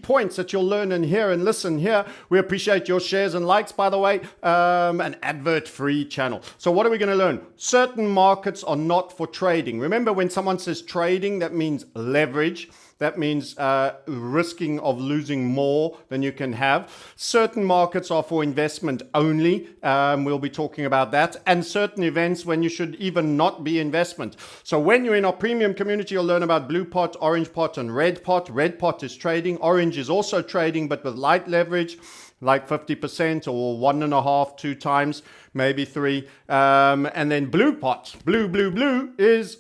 points that you'll learn and hear and listen here. We appreciate your shares and likes, by the way. An advert-free channel. So what are we going to learn? Certain markets are not for trading. Remember, when someone says trading, that means leverage. That means risking of losing more than you can have. Certain markets are for investment only. We'll be talking about that. And certain events when you should even not be investment. So when you're in our premium community, you'll learn about blue pot, orange pot, and red pot. Red pot is trading. Orange is also trading, but with light leverage, like 50% or 1.5, 2 times, maybe 3. And then blue pot, blue is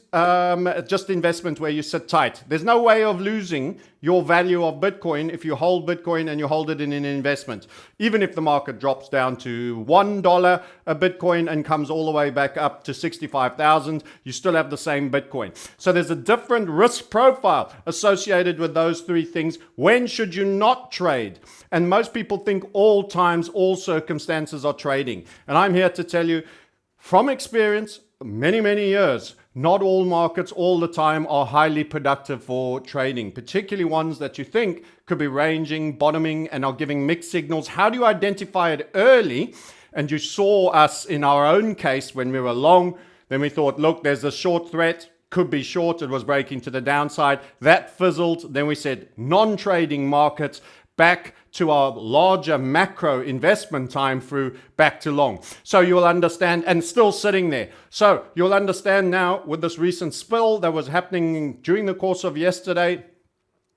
just investment where you sit tight. There's no way of losing your value of Bitcoin if you hold Bitcoin and you hold it in an investment. Even if the market drops down to $1 a Bitcoin and comes all the way back up to 65,000, you still have the same Bitcoin. So there's a different risk profile associated with those 3 things. When should you not trade? And most people think all times, all circumstances are trading. And I'm here to tell you from experience, many years, not all markets all the time are highly productive for trading, particularly ones that you think could be ranging, bottoming, and are giving mixed signals. How do you identify it early? And you saw us in our own case when we were long, then we thought, look, there's a short threat, could be short, it was breaking to the downside. That fizzled. Then we said non-trading markets, back to our larger macro investment time through back to long. So you'll understand, and still sitting there. So you'll understand now with this recent spill that was happening during the course of yesterday,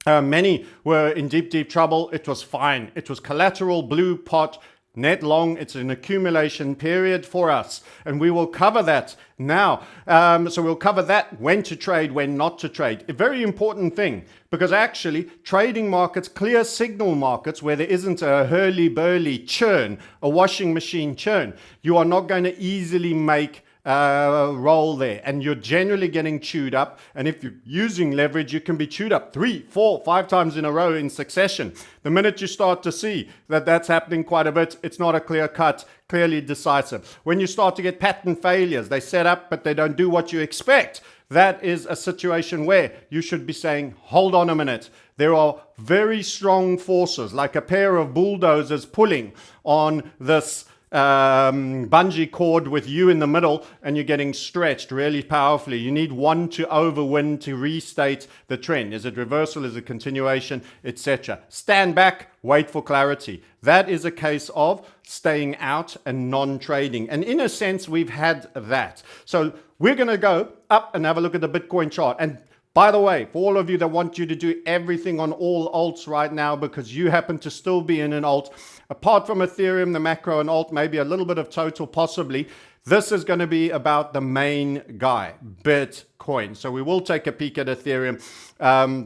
many were in deep trouble. It was fine. It was collateral, blue pot, net long. It's an accumulation period for us, and we will cover that now. So we'll cover that, when to trade, when not to trade. A very important thing, because actually trading markets, clear signal markets where there isn't a hurly-burly churn, a washing machine churn, you are not going to easily make roll there, and you're generally getting chewed up. And if you're using leverage, you can be chewed up 3, 4, 5 times in a row in succession. The minute you start to see that that's happening quite a bit, it's not a clear cut, clearly decisive. When you start to get pattern failures, they set up but they don't do what you expect, that is a situation where you should be saying, hold on a minute. There are very strong forces, like a pair of bulldozers pulling on this bungee cord with you in the middle, and you're getting stretched really powerfully. You need one to overwin to restate the trend. Is it reversal? Is it continuation? Etc. Stand back, wait for clarity. That is a case of staying out and non-trading. And in a sense, we've had that. So we're going to go up and have a look at the Bitcoin chart. And by the way, for all of you that want you to do everything on all alts right now because you happen to still be in an alt, apart from Ethereum, the macro and alt, maybe a little bit of total possibly, this is going to be about the main guy, Bitcoin. So we will take a peek at Ethereum,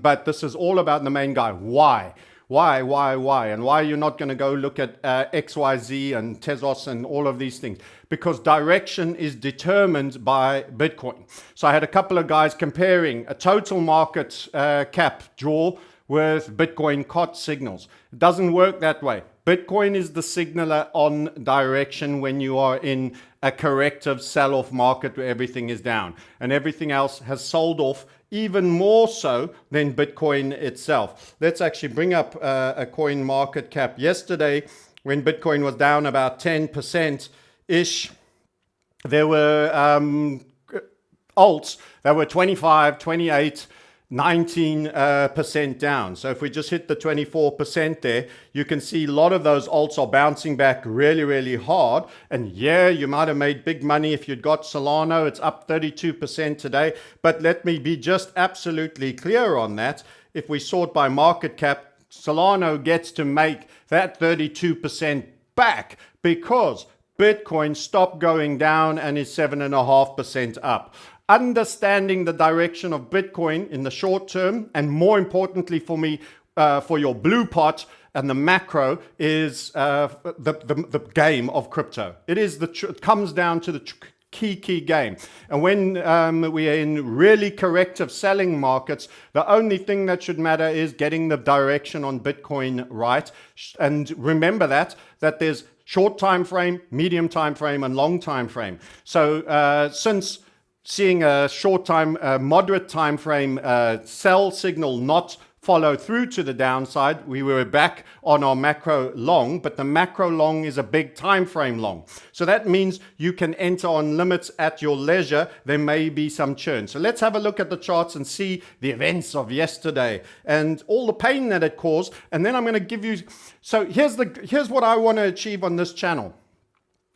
but this is all about the main guy. Why? And why you're not going to go look at XYZ and Tezos and all of these things? Because direction is determined by Bitcoin. So I had a couple of guys comparing a total market cap draw with Bitcoin COT signals. It doesn't work that way. Bitcoin is the signaler on direction when you are in a corrective sell-off market where everything is down, and everything else has sold off even more so than Bitcoin itself. Let's actually bring up a Coinmarket Cap. Yesterday, when Bitcoin was down about 10%-ish, there were alts that were 25, 28, 19% down. So if we just hit the 24% there, you can see a lot of those alts are bouncing back really hard. And yeah, you might have made big money if you'd got Solana. It's up 32% today. But let me be just absolutely clear on that. If we sort by market cap, Solana gets to make that 32% back because Bitcoin stopped going down and is 7.5% up. Understanding the direction of Bitcoin in the short term, and more importantly for me, for your blue pot and the macro, is the game of crypto. It comes down to the key game. And when we are in really corrective selling markets, the only thing that should matter is getting the direction on Bitcoin right. And remember that there's short time frame, medium time frame, and long time frame. So since seeing a short time, moderate time frame sell signal not follow through to the downside. We were back on our macro long, but the macro long is a big time frame long. So that means you can enter on limits at your leisure. There may be some churn. So let's have a look at the charts and see the events of yesterday and all the pain that it caused. And then I'm going to give you, so here's what I want to achieve on this channel.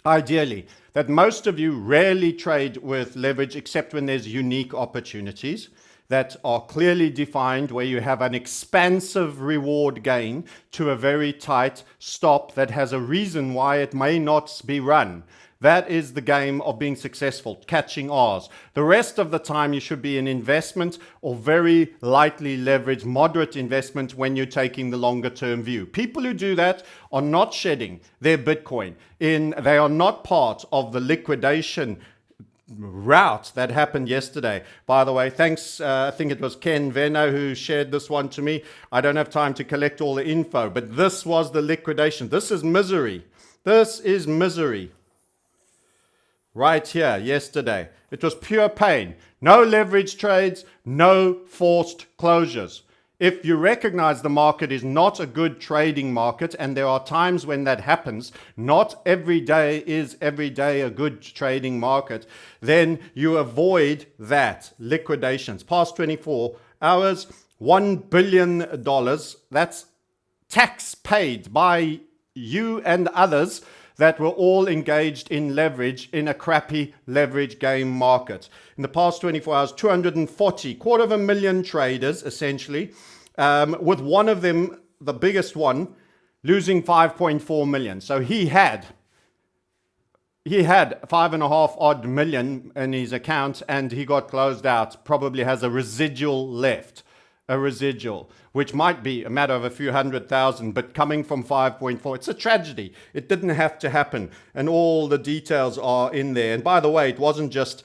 Ideally, that most of you rarely trade with leverage except when there's unique opportunities that are clearly defined, where you have an expansive reward gain to a very tight stop that has a reason why it may not be run. That is the game of being successful, catching R's. The rest of the time you should be in investment or very lightly leveraged, moderate investment when you're taking the longer term view. People who do that are not shedding their Bitcoin. They are not part of the liquidation route that happened yesterday. By the way, thanks, I think it was Ken Venno who shared this one to me. I don't have time to collect all the info, but this was the liquidation. This is misery. This is misery. Right here, yesterday. It was pure pain. No leverage trades, no forced closures. If you recognize the market is not a good trading market, and there are times when that happens, not every day is every day a good trading market, then you avoid that. Liquidations. Past 24 hours, $1 billion. That's tax paid by you and others that were all engaged in leverage in a crappy leverage game market. In the past 24 hours, 240, 250,000 traders, essentially, with one of them, the biggest one, losing 5.4 million. So he had 5.5 odd million in his account, and he got closed out, probably has a residual left. A residual, which might be a matter of a few 100,000, but coming from 5.4, it's a tragedy. It didn't have to happen, and all the details are in there. And by the way, it wasn't just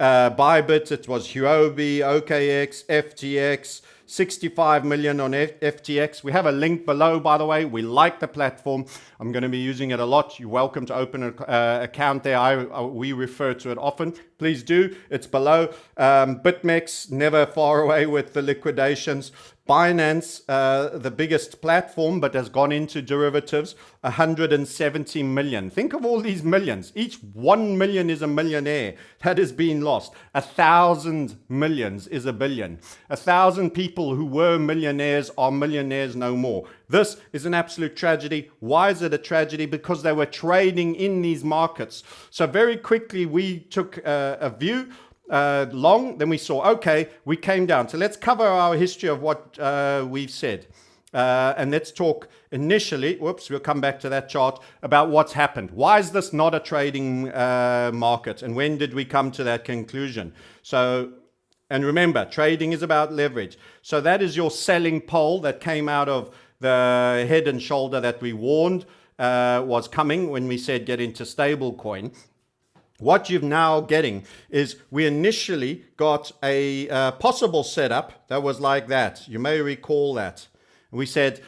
Bybit, it was Huobi, OKX, FTX, 65 million on FTX. We have a link below, by the way. We like the platform. I'm going to be using it a lot. You're welcome to open an account there. We refer to it often. Please do. It's below. BitMEX, never far away with the liquidations. Binance, the biggest platform, but has gone into derivatives, 170 million. Think of all these millions. Each 1 million is a millionaire that is being lost. 1,000 millions is a billion. 1,000 people who were millionaires are millionaires no more. This is an absolute tragedy. Why is it a tragedy? Because they were trading in these markets. So very quickly we took a view. Long, then we saw, okay, we came down. So let's cover our history of what we've said. And let's talk initially, whoops, we'll come back to that chart, about what's happened. Why is this not a trading market? And when did we come to that conclusion? So, and remember, trading is about leverage. So that is your selling pole that came out of the head and shoulder that we warned was coming when we said get into stable coin. What you're now getting is we initially got a possible setup that was like that. You may recall that. We said,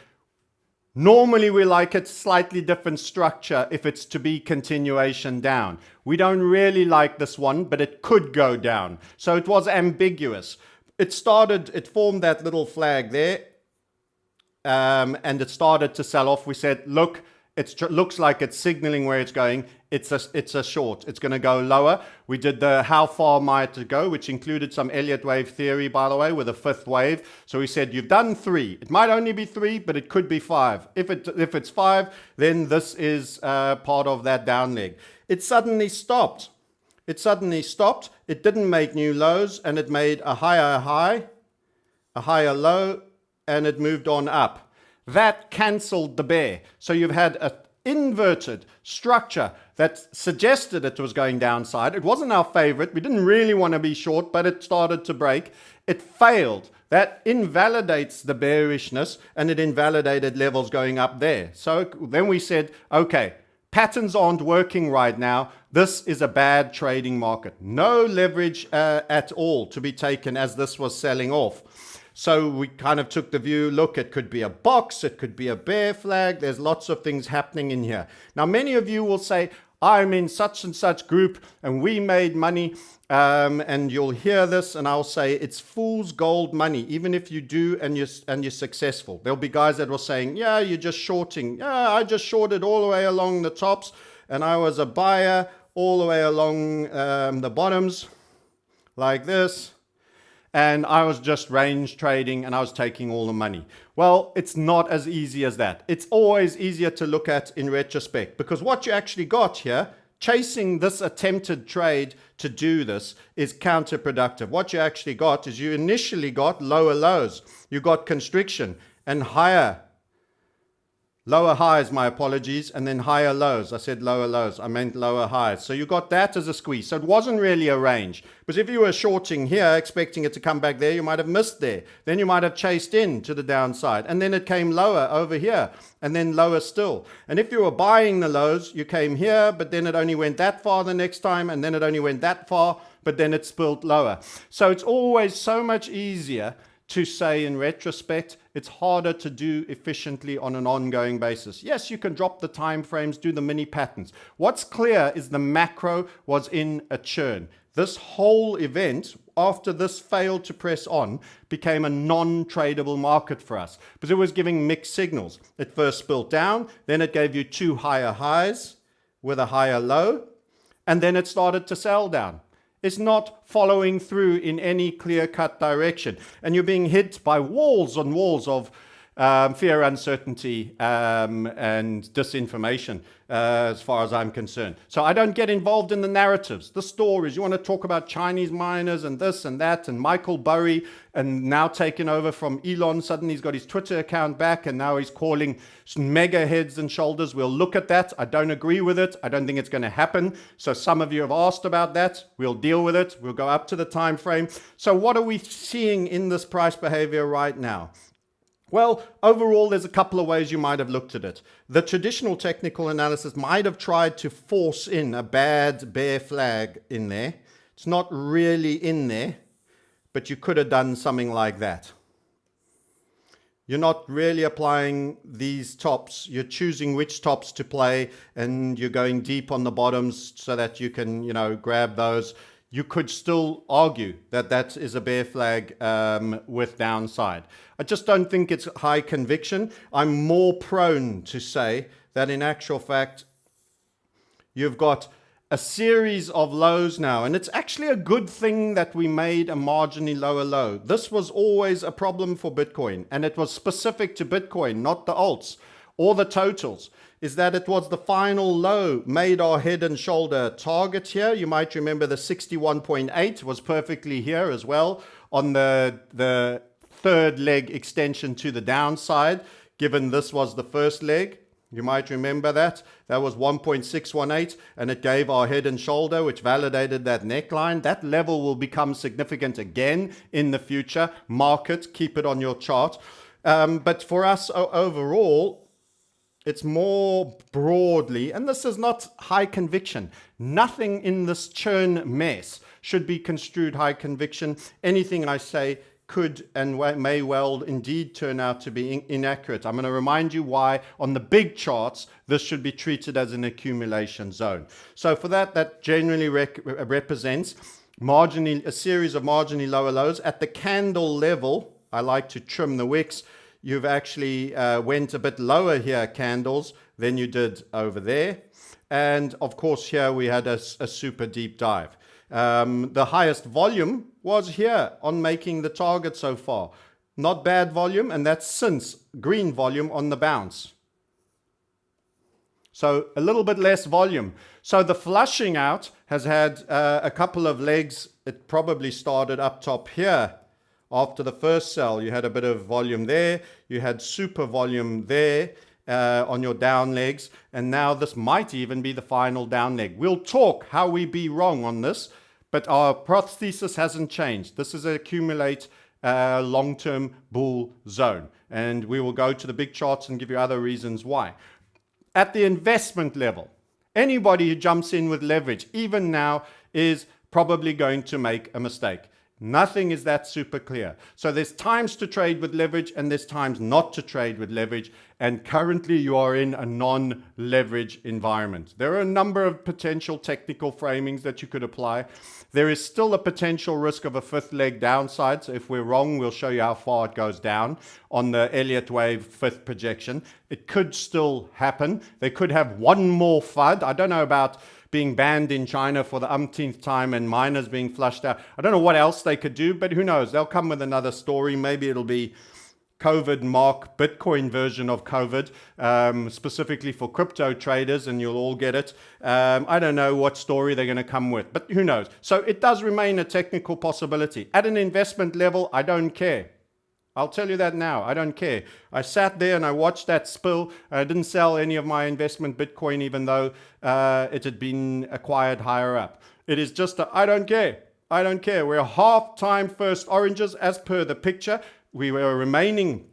normally we like a slightly different structure if it's to be continuation down. We don't really like this one, but it could go down. So it was ambiguous. It formed that little flag there, and it started to sell off. We said, look, it looks like it's signaling where it's going. It's a short. It's going to go lower. We did the how far might it go, which included some Elliott wave theory, by the way, with a fifth wave. So we said, you've done 3. It might only be 3, but it could be 5. If it's 5, then this is part of that down leg. It suddenly stopped. It didn't make new lows, and it made a higher high, a higher low, and it moved on up. That cancelled the bear. So you've had an inverted structure that suggested it was going downside. It wasn't our favorite. We didn't really want to be short, but it started to break. It failed. That invalidates the bearishness, and it invalidated levels going up there. So then we said, okay, patterns aren't working right now. This is a bad trading market. No leverage at all to be taken as this was selling off. So we kind of took the view, look, it could be a box, it could be a bear flag. There's lots of things happening in here. Now, many of you will say, I'm in such and such group and we made money. And you'll hear this and I'll say it's fool's gold money, even if you do and you're successful. There'll be guys that will saying, yeah, you're just shorting. Yeah, I just shorted all the way along the tops and I was a buyer all the way along the bottoms like this. And I was just range trading and I was taking all the money. Well, it's not as easy as that. It's always easier to look at in retrospect, because what you actually got here, chasing this attempted trade to do this, is counterproductive. What you actually got is you initially got lower lows. You got constriction and lower highs, my apologies, and then higher lows. I said lower lows, I meant lower highs. So you got that as a squeeze. So it wasn't really a range. Because if you were shorting here, expecting it to come back there, you might have missed there. Then you might have chased in to the downside. And then it came lower over here, and then lower still. And if you were buying the lows, you came here, but then it only went that far the next time, and then it only went that far, but then it spilled lower. So it's always so much easier to say in retrospect. It's harder to do efficiently on an ongoing basis. Yes, you can drop the time frames, do the mini patterns. What's clear is the macro was in a churn. This whole event, after this failed to press on, became a non-tradable market for us because it was giving mixed signals. It first spilled down, then it gave you two higher highs with a higher low, and then it started to sell down. It's not following through in any clear-cut direction. And you're being hit by walls on walls of fear, uncertainty, and disinformation, as far as I'm concerned. So I don't get involved in the narratives, the stories. You want to talk about Chinese miners and this and that, and Michael Burry, and now taken over from Elon. Suddenly he's got his Twitter account back, and now he's calling mega heads and shoulders. We'll look at that. I don't agree with it. I don't think it's going to happen. So some of you have asked about that. We'll deal with it. We'll go up to the time frame. So what are we seeing in this price behavior right now? Well, overall, there's a couple of ways you might have looked at it. The traditional technical analysis might have tried to force in a bad bear flag in there. It's not really in there, but you could have done something like that. You're not really applying these tops. You're choosing which tops to play, and you're going deep on the bottoms so that you can, grab those. You could still argue that that is a bear flag with downside. I just don't think it's high conviction. I'm more prone to say that in actual fact, you've got a series of lows now. And it's actually a good thing that we made a marginally lower low. This was always a problem for Bitcoin. And it was specific to Bitcoin, not the alts or the totals. Is that it was the final low made our head and shoulder target here. You might remember the 61.8 was perfectly here as well on the third leg extension to the downside, given this was the first leg. You might remember that. That was 1.618, and it gave our head and shoulder, which validated that neckline. That level will become significant again in the future. Market, keep it on your chart. But for us overall, it's more broadly, and this is not high conviction. Nothing in this churn mess should be construed high conviction. Anything I say could and may well indeed turn out to be inaccurate. I'm going to remind you why on the big charts, this should be treated as an accumulation zone. So for that generally represents a series of marginally lower lows. At the candle level, I like to trim the wicks. You've actually went a bit lower here, candles, than you did over there. And of course, here we had a super deep dive. The highest volume was here on making the target so far. Not bad volume, and that's since green volume on the bounce. So a little bit less volume. So the flushing out has had a couple of legs. It probably started up top here. After the first sell, you had a bit of volume there. You had super volume there on your down legs. And now this might even be the final down leg. We'll talk how we be wrong on this, but our prosthesis hasn't changed. This is an accumulate long-term bull zone. And we will go to the big charts and give you other reasons why. At the investment level, anybody who jumps in with leverage, even now, is probably going to make a mistake. Nothing is that super clear. So there's times to trade with leverage and there's times not to trade with leverage. And currently you are in a non-leverage environment. There are a number of potential technical framings that you could apply. There is still a potential risk of a fifth leg downside. So if we're wrong, we'll show you how far it goes down on the Elliott wave fifth projection. It could still happen. They could have one more FUD. I don't know about being banned in China for the umpteenth time and miners being flushed out. I don't know what else they could do, but who knows? They'll come with another story. Maybe it'll be COVID mark Bitcoin version of COVID, specifically for crypto traders, and you'll all get it. I don't know what story they're going to come with, but who knows? So it does remain a technical possibility. At an investment level, I don't care. I'll tell you that now. I don't care. I sat there and I watched that spill. I didn't sell any of my investment Bitcoin, even though it had been acquired higher up. It is just I don't care. I don't care. We're half-time first oranges as per the picture. We were remaining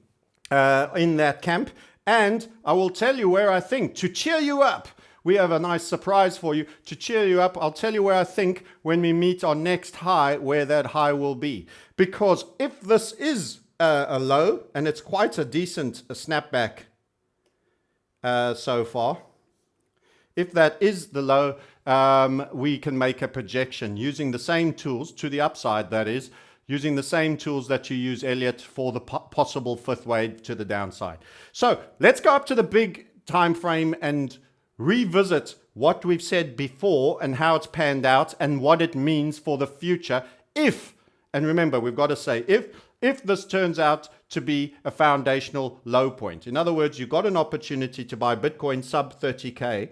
in that camp. And I will tell you where I think, to cheer you up, we have a nice surprise for you. To cheer you up, I'll tell you where I think when we meet our next high, where that high will be. Because if this is a low, and it's quite a decent snapback so far. If that is the low, we can make a projection using the same tools to the upside, that is, using the same tools that you use, Elliott, for the possible fifth wave to the downside. So let's go up to the big time frame and revisit what we've said before and how it's panned out and what it means for the future if, and remember, we've got to say if this turns out to be a foundational low point. In other words, you got an opportunity to buy Bitcoin sub 30K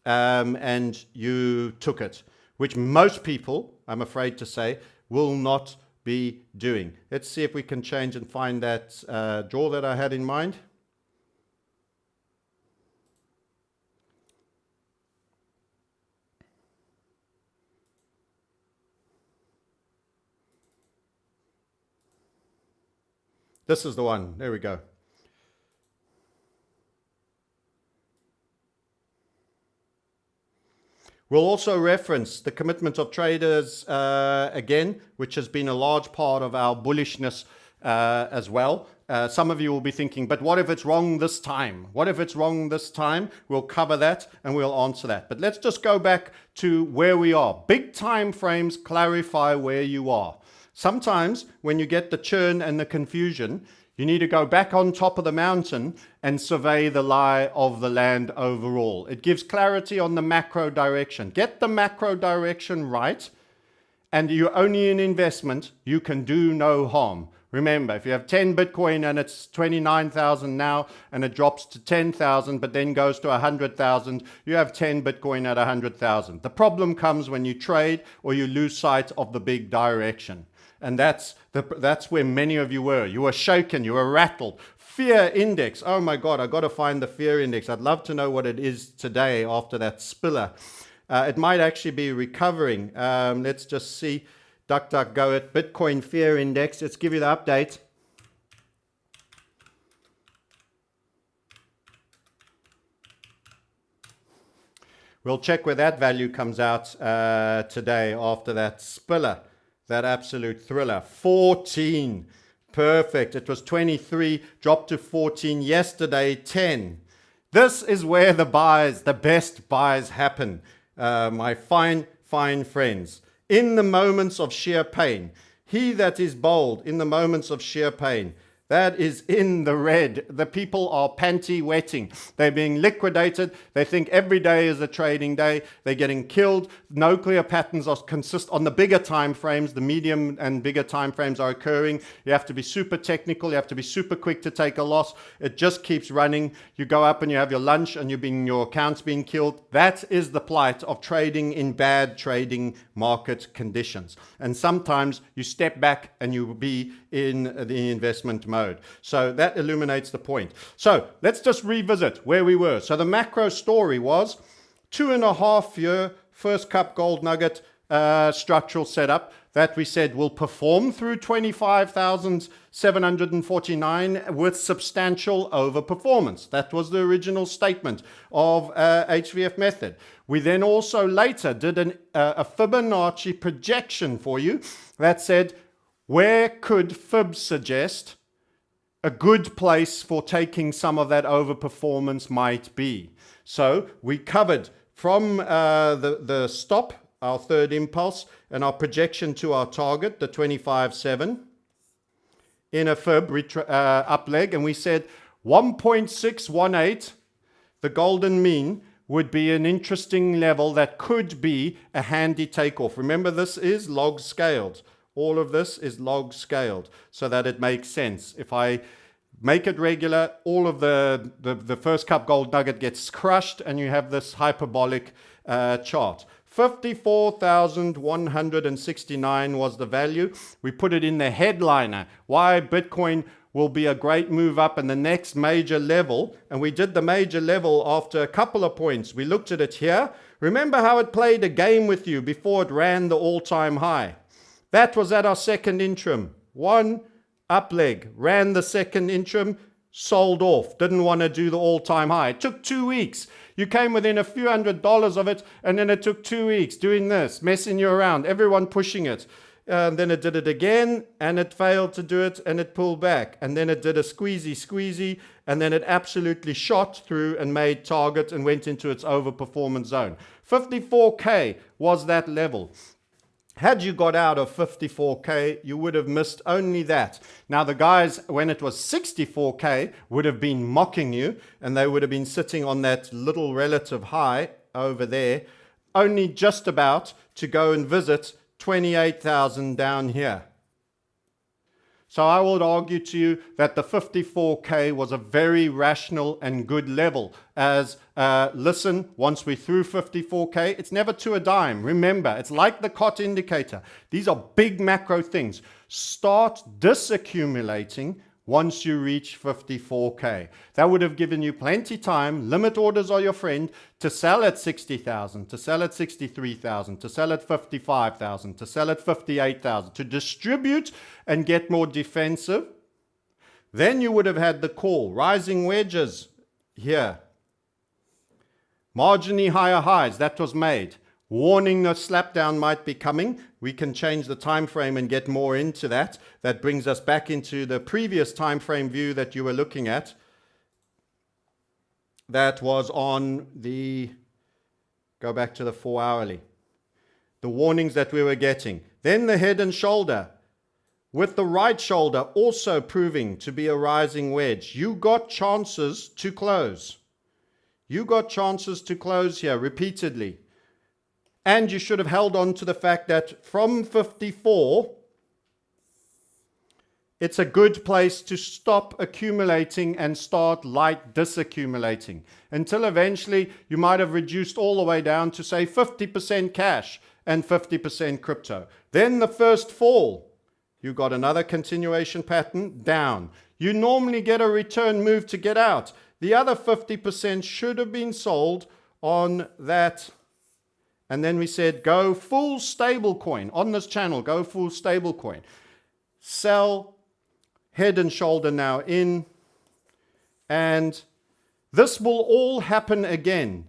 and you took it, which most people, I'm afraid to say, will not be doing. Let's see if we can change and find that draw that I had in mind. This is the one. There we go. We'll also reference the commitment of traders again, which has been a large part of our bullishness as well. Some of you will be thinking, but what if it's wrong this time? What if it's wrong this time? We'll cover that and we'll answer that. But let's just go back to where we are. Big time frames clarify where you are. Sometimes when you get the churn and the confusion, you need to go back on top of the mountain and survey the lie of the land overall. It gives clarity on the macro direction. Get the macro direction right, and you're only in investment. You can do no harm. Remember, if you have 10 Bitcoin and it's 29,000 now and it drops to 10,000 but then goes to 100,000, you have 10 Bitcoin at 100,000. The problem comes when you trade or you lose sight of the big direction. And that's where many of you were. You were shaken, you were rattled. Fear index. Oh my God, I got to find the fear index. I'd love to know what it is today after that spiller. It might actually be recovering. Let's just see. DuckDuckGo it. Bitcoin fear index. Let's give you the update. We'll check where that value comes out today after that spiller. That absolute thriller. 14. Perfect. It was 23, dropped to 14 yesterday, 10. This is where the buys, the best buys happen, my fine friends. In the moments of sheer pain. He that is bold in the moments of sheer pain. That is in the red. The people are panty wetting. They're being liquidated. They think every day is a trading day. They're getting killed. No clear patterns are consist on the bigger time frames. The medium and bigger time frames are occurring. You have to be super technical. You have to be super quick to take a loss. It just keeps running. You go up and you have your lunch and your account's being killed. That is the plight of trading in bad trading market conditions. And sometimes you step back and you will be in the investment mode. So that illuminates the point. So let's just revisit where we were. So the macro story was 2.5 year first cup gold nugget structural setup that we said will perform through 25,749 with substantial overperformance. That was the original statement of HVF method. We then also later did a Fibonacci projection for you that said where could fib suggest a good place for taking some of that overperformance might be? So we covered from the stop, our third impulse, and our projection to our target, the 25.7, in a fib up leg, and we said 1.618, the golden mean, would be an interesting level that could be a handy takeoff. Remember, this is log scaled. All of this is log scaled so that it makes sense. If I make it regular, all of the first cup gold nugget gets crushed and you have this hyperbolic chart. 54,169 was the value. We put it in the headliner. Why Bitcoin will be a great move up in the next major level. And we did the major level after a couple of points. We looked at it here. Remember how it played a game with you before it ran the all-time high? That was at our second interim. One up leg, ran the second interim, sold off, didn't want to do the all-time high. It took 2 weeks. You came within a few $100s of it, and then it took 2 weeks doing this, messing you around, everyone pushing it. And then it did it again, and it failed to do it, and it pulled back. And then it did a squeezy, and then it absolutely shot through and made target and went into its overperformance zone. 54K was that level. Had you got out of 54K, you would have missed only that. Now, the guys, when it was 64K, would have been mocking you, and they would have been sitting on that little relative high over there, only just about to go and visit 28,000 down here. So I would argue to you that the 54K was a very rational and good level. As listen, once we're through 54K, it's never to a dime. Remember, it's like the COT indicator. These are big macro things. Start disaccumulating once you reach 54K. That would have given you plenty time. Limit orders are your friend, to sell at 60,000, to sell at 63,000, to sell at 55,000, to sell at 58,000, to distribute and get more defensive. Then you would have had the call, rising wedges here. Marginally higher highs, that was made. Warning the slapdown might be coming. We can change the time frame and get more into that. That brings us back into the previous time frame view that you were looking at. That was on the, go back to the 4 hourly. The warnings that we were getting. Then the head and shoulder, with the right shoulder also proving to be a rising wedge. You got chances to close. You got chances to close here repeatedly. And you should have held on to the fact that from 54, it's a good place to stop accumulating and start light disaccumulating. Until eventually you might have reduced all the way down to say 50% cash and 50% crypto. Then the first fall, you got another continuation pattern down. You normally get a return move to get out. The other 50% should have been sold on that. And then we said, go full stable coin on this channel, go full stable coin. Sell, head and shoulder now in. And this will all happen again.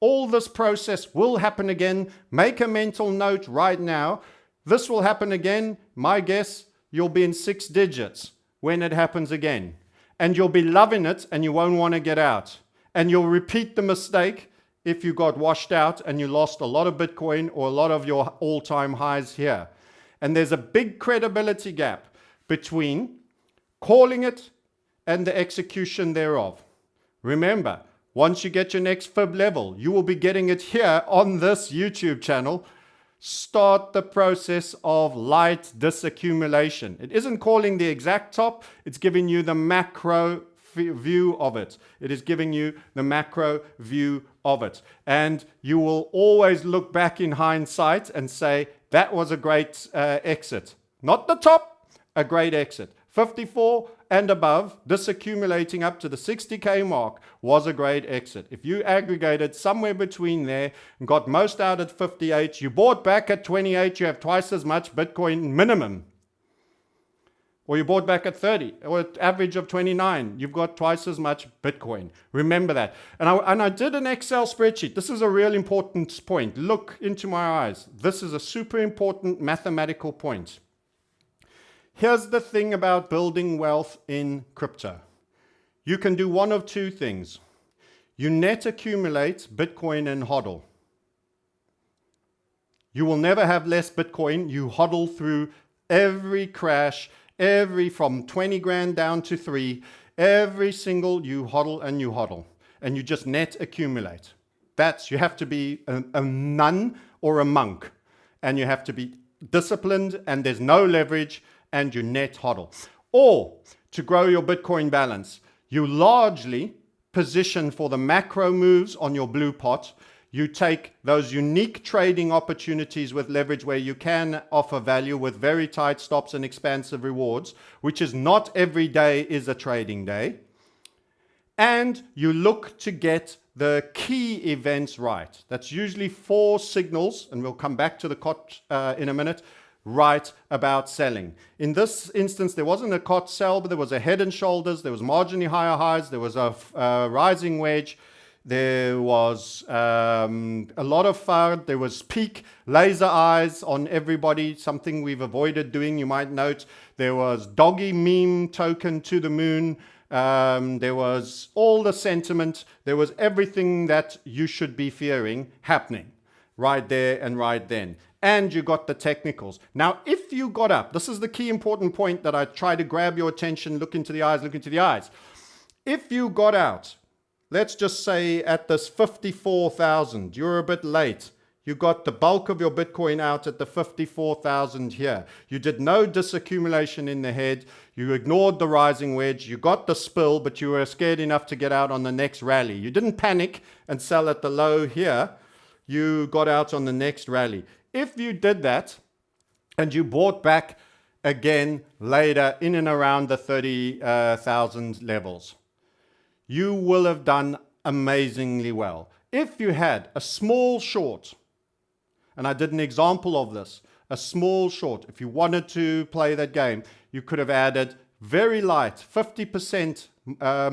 All this process will happen again. Make a mental note right now. This will happen again. My guess, you'll be in 6 digits when it happens again. And you'll be loving it and you won't want to get out. And you'll repeat the mistake if you got washed out and you lost a lot of Bitcoin or a lot of your all-time highs here. And there's a big credibility gap between calling it and the execution thereof. Remember, once you get your next fib level, you will be getting it here on this YouTube channel. Start the process of light disaccumulation. It isn't calling the exact top, it's giving you the macro view of it. It is giving you the macro view of it. And you will always look back in hindsight and say, that was a great exit. Not the top, a great exit. 54 and above, disaccumulating up to the 60K mark was a great exit. If you aggregated somewhere between there and got most out at 58, you bought back at 28, you have twice as much Bitcoin minimum. Or you bought back at 30, or at average of 29, you've got twice as much Bitcoin. Remember that. And I did an Excel spreadsheet. This is a real important point. Look into my eyes. This is a super important mathematical point. Here's the thing about building wealth in crypto. You can do one of two things. You net accumulate Bitcoin and hodl. You will never have less Bitcoin. You hodl through every crash, from 20 grand down to 3, every single you hodl, and you just net accumulate. You have to be a nun or a monk, and you have to be disciplined, and there's no leverage, and you net hodl. Or to grow your Bitcoin balance, you largely position for the macro moves on your blue pot. You take those unique trading opportunities with leverage where you can offer value with very tight stops and expansive rewards, which is not every day is a trading day. And you look to get the key events right. That's usually 4 signals, and we'll come back to the COT in a minute, right about selling. In this instance, there wasn't a COT sell, but there was a head and shoulders, there was marginally higher highs, there was a rising wedge, there was a lot of FUD, there was peak laser eyes on everybody, something we've avoided doing, you might note. There was doggy meme token to the moon. There was all the sentiment. There was everything that you should be fearing happening right there and right then. And you got the technicals. Now, if you got up, this is the key important point that I try to grab your attention, look into the eyes. If you got out, let's just say at this 54,000, you're a bit late. You got the bulk of your Bitcoin out at the 54,000 here. You did no disaccumulation in the head. You ignored the rising wedge. You got the spill, but you were scared enough to get out on the next rally. You didn't panic and sell at the low here. You got out on the next rally. If you did that and you bought back again later in and around the 30,000 levels, you will have done amazingly well. If you had a small short, and I did an example of this, a small short, if you wanted to play that game, you could have added very light, 50%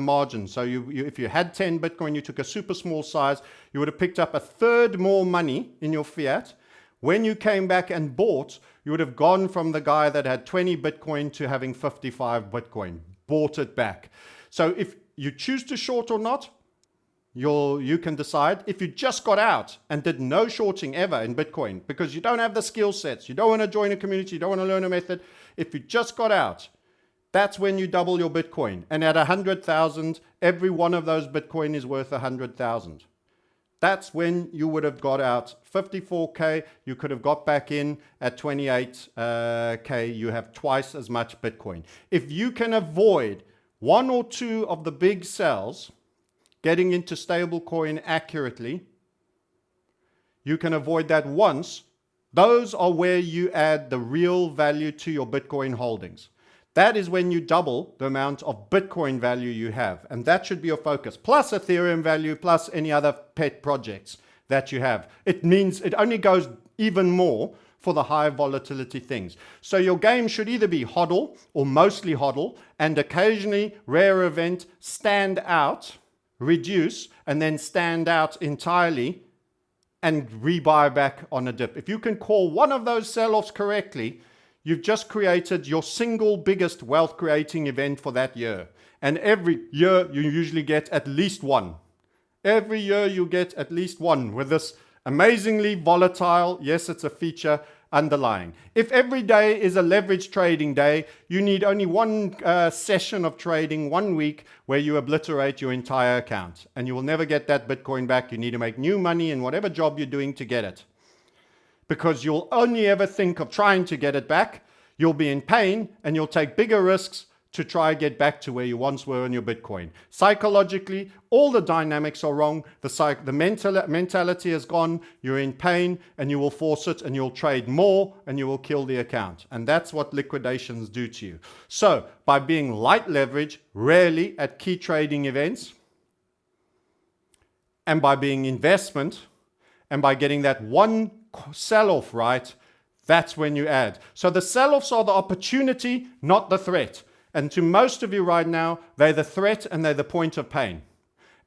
margin. So if you had 10 Bitcoin, you took a super small size, you would have picked up a third more money in your fiat. When you came back and bought, you would have gone from the guy that had 20 Bitcoin to having 55 Bitcoin, bought it back. So if you choose to short or not, you can decide. If you just got out and did no shorting ever in Bitcoin because you don't have the skill sets, you don't want to join a community, you don't want to learn a method, if you just got out, that's when you double your Bitcoin. And at 100,000, every one of those Bitcoin is worth 100,000. That's when you would have got out 54K. You could have got back in at 28K. You have twice as much Bitcoin. If you can avoid 1 or 2 of the big sells, getting into stablecoin accurately, you can avoid that once. Those are where you add the real value to your Bitcoin holdings. That is when you double the amount of Bitcoin value you have. And that should be your focus. Plus Ethereum value, plus any other pet projects that you have. It means it only goes even more for the high volatility things. So your game should either be hodl or mostly hodl, and occasionally, rare event, stand out, reduce, and then stand out entirely and rebuy back on a dip. If you can call one of those sell-offs correctly, you've just created your single biggest wealth creating event for that year. And every year you usually get at least one. Every year you get at least one with this amazingly volatile, yes, it's a feature, underlying. If every day is a leverage trading day, you need only one session of trading, 1 week, where you obliterate your entire account. And you will never get that Bitcoin back. You need to make new money in whatever job you're doing to get it. Because you'll only ever think of trying to get it back. You'll be in pain and you'll take bigger risks to try and get back to where you once were on your Bitcoin. Psychologically, all the dynamics are wrong. The mentality is gone. You're in pain and you will force it and you'll trade more and you will kill the account. And that's what liquidations do to you. So by being light leverage, rarely at key trading events, and by being investment, and by getting that one sell-off right, that's when you add. So the sell-offs are the opportunity, not the threat. And to most of you right now, they're the threat and they're the point of pain.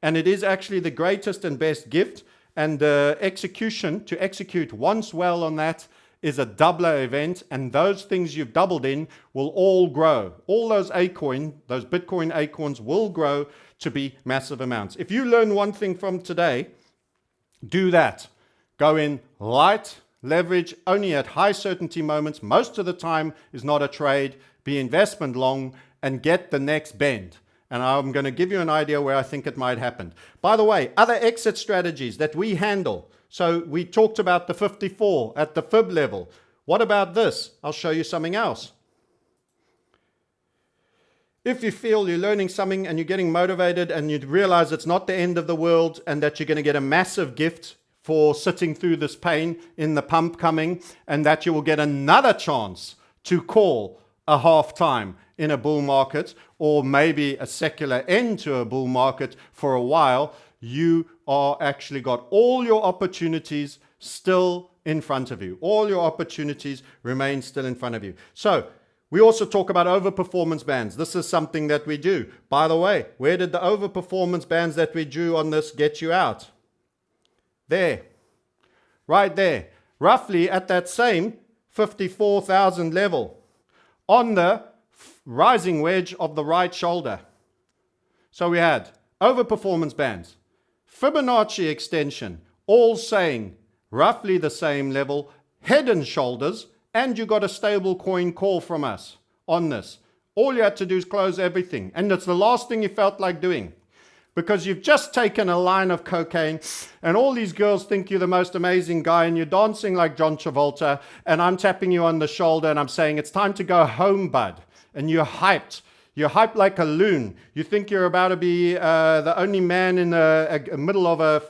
And it is actually the greatest and best gift. And the execution, to execute once well on that, is a doubler event, and those things you've doubled in will all grow. All those those Bitcoin acorns will grow to be massive amounts. If you learn one thing from today, do that. Go in light, leverage only at high certainty moments. Most of the time is not a trade. Be investment long and get the next bend. And I'm going to give you an idea where I think it might happen. By the way, other exit strategies that we handle. So we talked about the 54 at the fib level. What about this? I'll show you something else. If you feel you're learning something and you're getting motivated and you realize it's not the end of the world and that you're going to get a massive gift for sitting through this pain in the pump coming, and that you will get another chance to call a half time in a bull market, or maybe a secular end to a bull market for a while, you are actually got all your opportunities still in front of you. All your opportunities remain still in front of you. So we also talk about overperformance bands. This is something that we do. By the way, where did the overperformance bands that we drew on this get you out? There, right there, roughly at that same 54,000 level on the rising wedge of the right shoulder. So we had overperformance bands, Fibonacci extension, all saying roughly the same level, head and shoulders, and you got a stable coin call from us on this. All you had to do is close everything, and it's the last thing you felt like doing. Because you've just taken a line of cocaine and all these girls think you're the most amazing guy and you're dancing like John Travolta, and I'm tapping you on the shoulder and I'm saying, it's time to go home, bud. And you're hyped. You're hyped like a loon. You think you're about to be the only man in the middle of a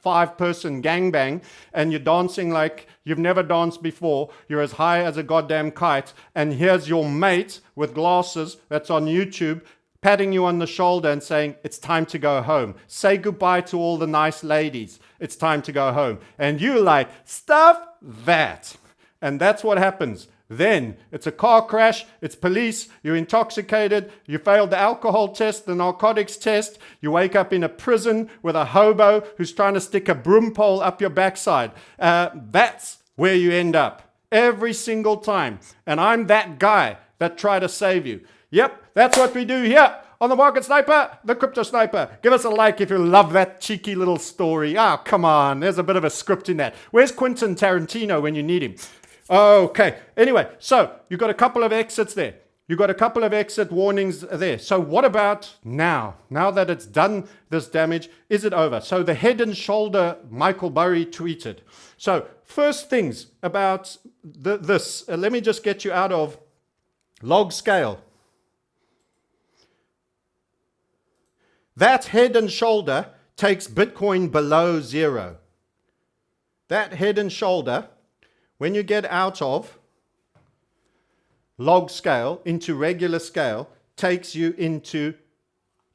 5-person gangbang, and you're dancing like you've never danced before. You're as high as a goddamn kite. And here's your mate with glasses that's on YouTube patting you on the shoulder and saying, it's time to go home. Say goodbye to all the nice ladies. It's time to go home. And you're like, stuff that. And that's what happens. Then it's a car crash, it's police, you're intoxicated, you failed the alcohol test, the narcotics test, you wake up in a prison with a hobo who's trying to stick a broom pole up your backside. That's where you end up every single time. And I'm that guy that tried to save you. Yep, that's what we do here on the Market Sniper, the Crypto Sniper. Give us a like if you love that cheeky little story. Oh, come on, there's a bit of a script in that. Where's Quentin Tarantino when you need him? Okay, anyway, so you've got a couple of exits there. You've got a couple of exit warnings there. So what about now? Now that it's done this damage, is it over? So the head and shoulder Michael Burry tweeted. So first things about this. Let me just get you out of log scale. That head and shoulder takes Bitcoin below zero. That head and shoulder, when you get out of log scale into regular scale, takes you into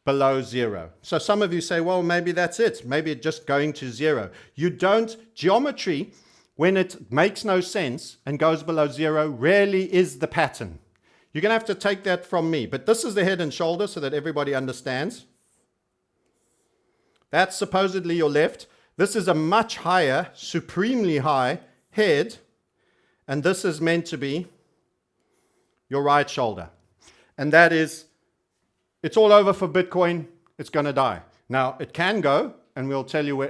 below zero. So some of you say, well, maybe that's it. Maybe it's just going to zero. You don't. Geometry, when it makes no sense and goes below zero, rarely is the pattern. You're going to have to take that from me. But this is the head and shoulder so that everybody understands. That's supposedly your left. This is a much higher, supremely high head. And this is meant to be your right shoulder. And that is, it's all over for Bitcoin. It's going to die. Now, it can go, and we'll tell you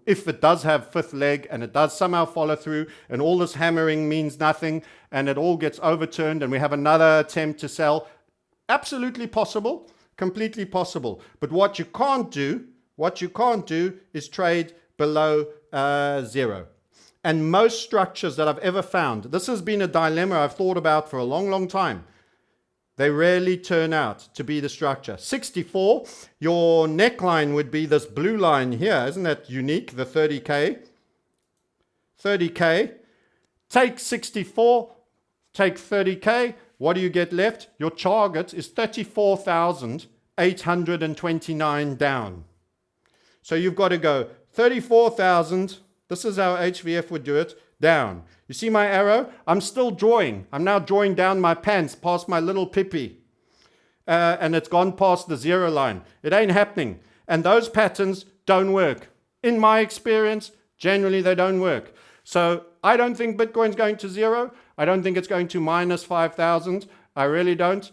if it does have fifth leg and it does somehow follow through and all this hammering means nothing and it all gets overturned and we have another attempt to sell. Absolutely possible. Completely possible. But what you can't do is trade below zero. And most structures that I've ever found, this has been a dilemma I've thought about for a long, long time. They rarely turn out to be the structure. 64, your neckline would be this blue line here. Isn't that unique? The 30K. 30K. Take 64, take 30K. What do you get left? Your target is 34,829 down. So you've got to go 34,000. This is how HVF would do it, down. You see my arrow? I'm still drawing. I'm now drawing down my pants past my little pippy. And it's gone past the zero line. It ain't happening. And those patterns don't work. In my experience, generally they don't work. So I don't think Bitcoin's going to zero. I don't think it's going to minus 5,000. I really don't.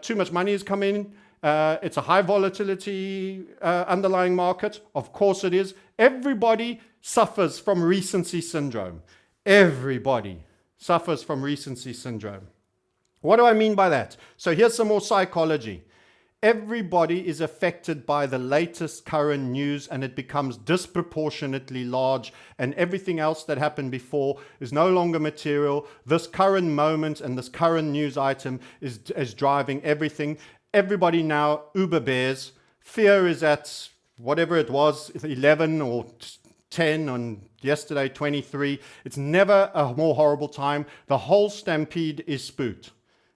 Too much money has come in. It's a high volatility underlying market. Of course it is. Everybody suffers from recency syndrome. Everybody suffers from recency syndrome. What do I mean by that? So here's some more psychology. Everybody is affected by the latest current news, and it becomes disproportionately large, and everything else that happened before is no longer material. This current moment and this current news item is driving everything. Everybody now uber bears. Fear is at whatever it was, 11 or 10 on yesterday, 23. It's never a more horrible time. The whole stampede is spooked.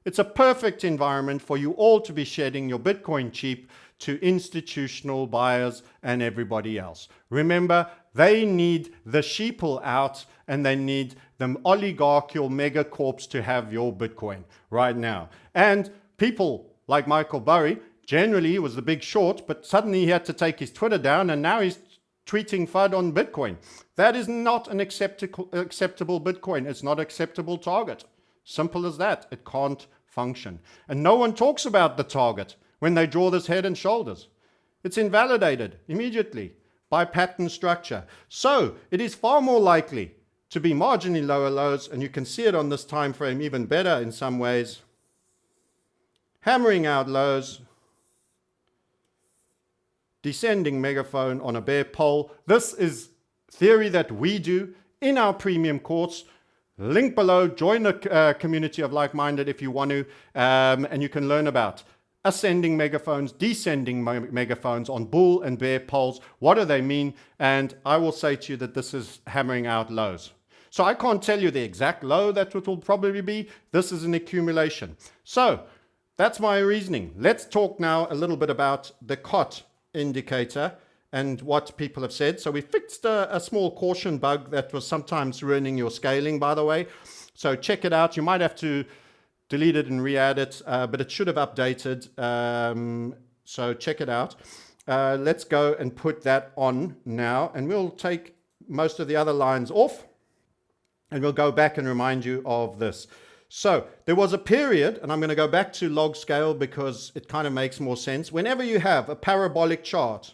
It's a perfect environment for you all to be shedding your Bitcoin cheap to institutional buyers and everybody else. Remember, they need the sheeple out, and they need the oligarchical megacorps to have your Bitcoin right now. And people like Michael Burry, generally he was the big short, but suddenly he had to take his Twitter down, and now he's tweeting FUD on Bitcoin. That is not an acceptable Bitcoin. It's not an acceptable target. Simple as that. It can't function. And no one talks about the target when they draw this head and shoulders. It's invalidated immediately by pattern structure. So it is far more likely to be marginally lower lows, and you can see it on this time frame even better in some ways. Hammering out lows, descending megaphone on a bear pole. This is theory that we do in our premium course. Link below, join the community of like-minded if you want to, and you can learn about ascending megaphones, descending megaphones on bull and bear poles. What do they mean? And I will say to you that this is hammering out lows. So I can't tell you the exact low that it will probably be. This is an accumulation. So that's my reasoning. Let's talk now a little bit about the COT indicator and what people have said. So we fixed a small caution bug that was sometimes ruining your scaling, by the way. So check it out. You might have to delete it and re-add it, but it should have updated. So check it out. Let's go and put that on now, and we'll take most of the other lines off, and we'll go back and remind you of this. So there was a period, and I'm going to go back to log scale because it kind of makes more sense. Whenever you have a parabolic chart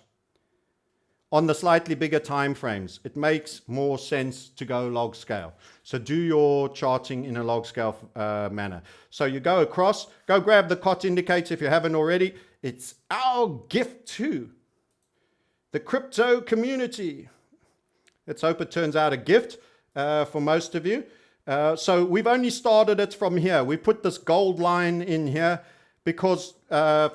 on the slightly bigger time frames, it makes more sense to go log scale. So do your charting in a log scale manner. So you go across, go grab the COT indicator if you haven't already. It's our gift to the crypto community. Let's hope it turns out a gift for most of you. So we've only started it from here. We put this gold line in here because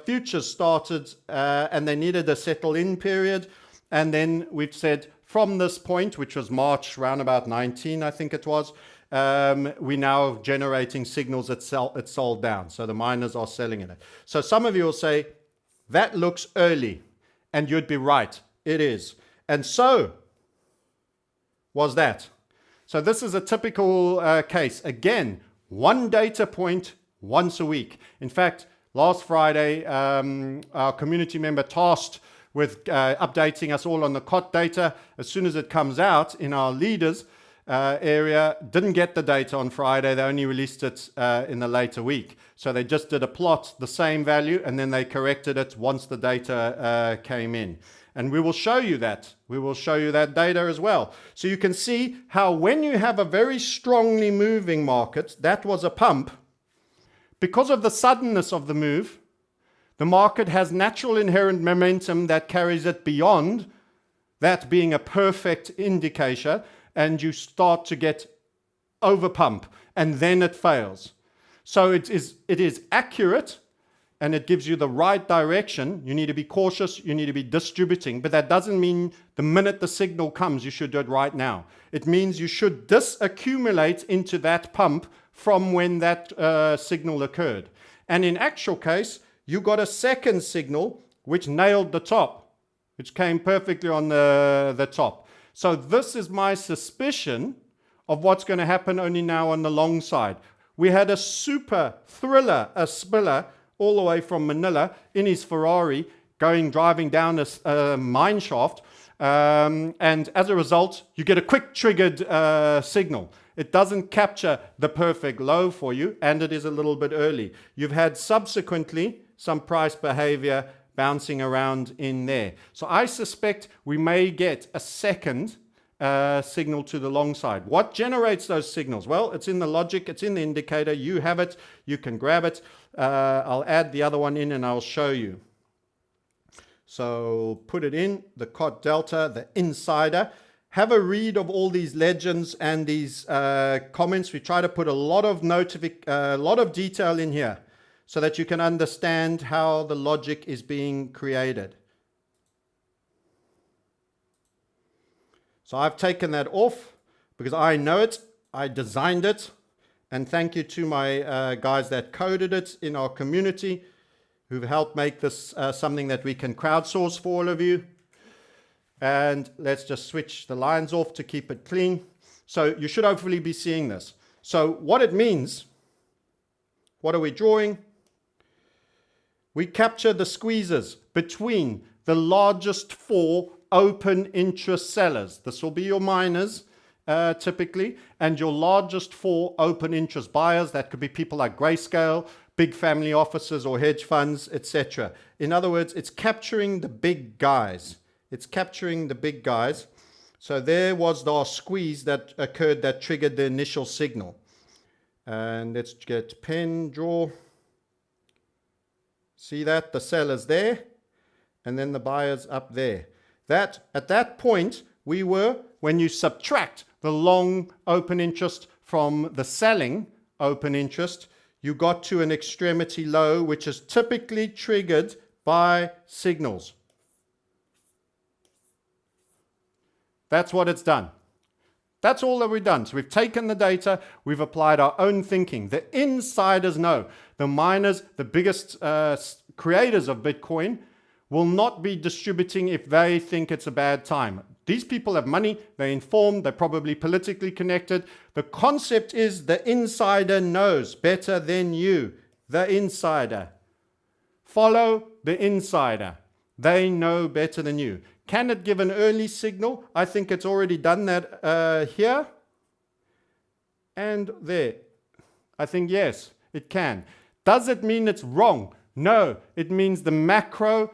futures started and they needed a settle-in period. And then we've said from this point, which was March around about 19, I think it was, we're now generating signals that it's sold down. So the miners are selling in it. So some of you will say, that looks early. And you'd be right. It is. And so was that. So this is a typical case. Again, one data point once a week. In fact, last Friday, our community member tasked with updating us all on the COT data. As soon as it comes out in our leaders area, didn't get the data on Friday. They only released it in the later week. So they just did a plot, the same value, and then they corrected it once the data came in. And we will show you that. We will show you that data as well. So you can see how when you have a very strongly moving market, that was a pump. Because of the suddenness of the move, the market has natural inherent momentum that carries it beyond that being a perfect indicator, and you start to get overpump, and then it fails. So it is accurate, and it gives you the right direction. You need to be cautious, you need to be distributing, but that doesn't mean the minute the signal comes, you should do it right now. It means you should disaccumulate into that pump from when that signal occurred. And in actual case, you got a second signal which nailed the top, which came perfectly on the top. So this is my suspicion of what's going to happen only now on the long side. We had a super thriller, a spiller, all the way from Manila in his Ferrari, driving down a mine shaft. And as a result, you get a quick triggered signal. It doesn't capture the perfect low for you, and it is a little bit early. You've had subsequently some price behavior bouncing around in there. So I suspect we may get a second signal to the long side. What generates those signals? Well, it's in the logic, it's in the indicator. You have it, you can grab it. I'll add the other one in and I'll show you. So put it in, the COT Delta, the insider. Have a read of all these legends and these comments. We try to put a lot of detail in here so that you can understand how the logic is being created. So I've taken that off because I know it, I designed it, and thank you to my guys that coded it in our community who've helped make this something that we can crowdsource for all of you. And let's just switch the lines off to keep it clean. So you should hopefully be seeing this. So what it means, what are we drawing? We capture the squeezes between the largest 4 open interest sellers. This will be your miners typically, and your largest 4 open interest buyers. That could be people like Grayscale, big family offices or hedge funds, etc. In other words, it's capturing the big guys. It's capturing the big guys. So there was the squeeze that occurred that triggered the initial signal. And let's get pen, draw. See that? The sellers there, and then the buyers up there. That at that point, we were, when you subtract the long open interest from the selling open interest, you got to an extremity low, which is typically triggered by signals. That's what it's done. That's all that we've done. So we've taken the data, we've applied our own thinking. The insiders know. The miners, the biggest creators of Bitcoin, will not be distributing if they think it's a bad time. These people have money, they're informed, they're probably politically connected. The concept is the insider knows better than you. The insider. Follow the insider. They know better than you. Can it give an early signal? I think it's already done that here and there. I think yes, it can. Does it mean it's wrong? No, it means the macro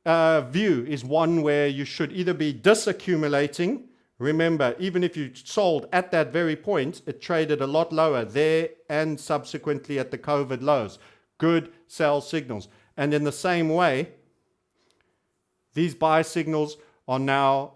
view is one where you should either be disaccumulating. Remember, even if you sold at that very point, it traded a lot lower there and subsequently at the COVID lows. Good sell signals. And in the same way, these buy signals are now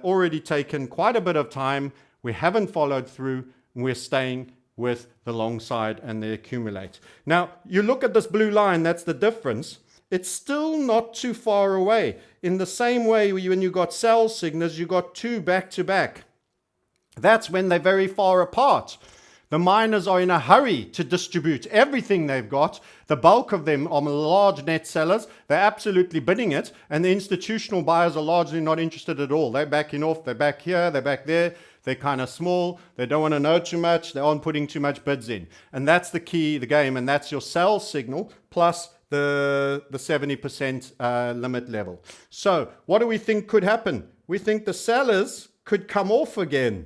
already taken quite a bit of time. We haven't followed through, and we're staying with the long side and they accumulate. Now, you look at this blue line, that's the difference. It's still not too far away. In the same way, when you got sell signals, you got 2 back to back. That's when they're very far apart. The miners are in a hurry to distribute everything they've got. The bulk of them are large net sellers. They're absolutely bidding it. And the institutional buyers are largely not interested at all. They're backing off. They're back here. They're back there. They're kind of small. They don't want to know too much. They aren't putting too much bids in. And that's the key, the game. And that's your sell signal plus the 70% limit level. So what do we think could happen? We think the sellers could come off again.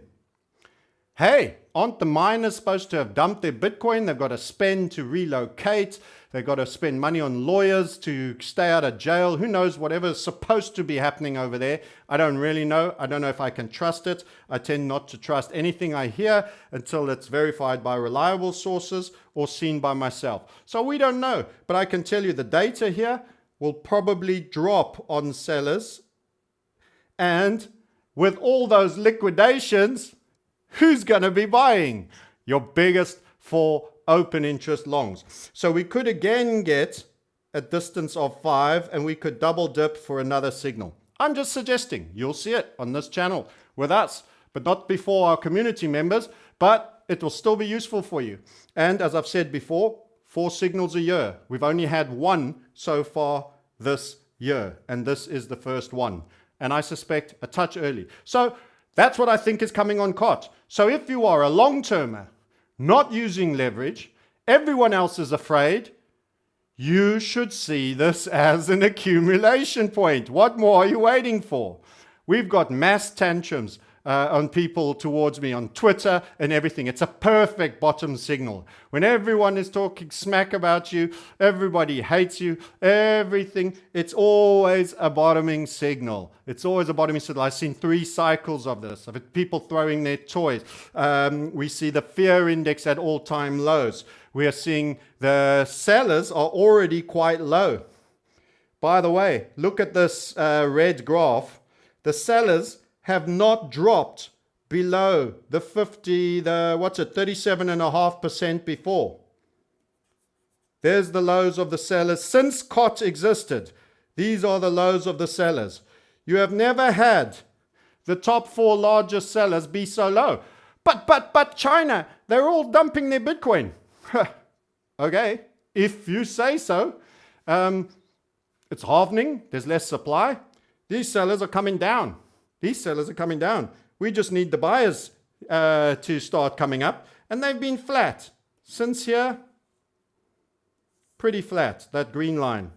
Hey, aren't the miners supposed to have dumped their Bitcoin? They've got to spend to relocate. They've got to spend money on lawyers to stay out of jail. Who knows, whatever's supposed to be happening over there. I don't really know. I don't know if I can trust it. I tend not to trust anything I hear until it's verified by reliable sources or seen by myself. So we don't know. But I can tell you the data here will probably drop on sellers. And with all those liquidations, who's going to be buying? Your biggest 4 open interest longs. So we could again get a distance of 5 and we could double dip for another signal. I'm just suggesting. You'll see it on this channel with us, but not before our community members, but it will still be useful for you. And as I've said before, 4 signals a year. We've only had 1 so far this year, and this is the first one. And I suspect a touch early. So that's what I think is coming on COT. So if you are a long-termer, not using leverage, everyone else is afraid, you should see this as an accumulation point. What more are you waiting for? We've got mass tantrums on people towards me on Twitter and everything. It's a perfect bottom signal. When everyone is talking smack about you, everybody hates you, everything, it's always a bottoming signal. It's always a bottoming signal. I've seen 3 cycles of this, of people throwing their toys. We see the fear index at all-time lows. We are seeing the sellers are already quite low. By the way, look at this red graph. The sellers have not dropped below the 37.5% before. There's the lows of the sellers. Since COT existed, these are the lows of the sellers. You have never had the top 4 largest sellers be so low. But China, they're all dumping their Bitcoin. Okay, if you say so. It's halvening. There's less supply. These sellers are coming down. These sellers are coming down. We just need the buyers to start coming up. And they've been flat. Since here, pretty flat, that green line.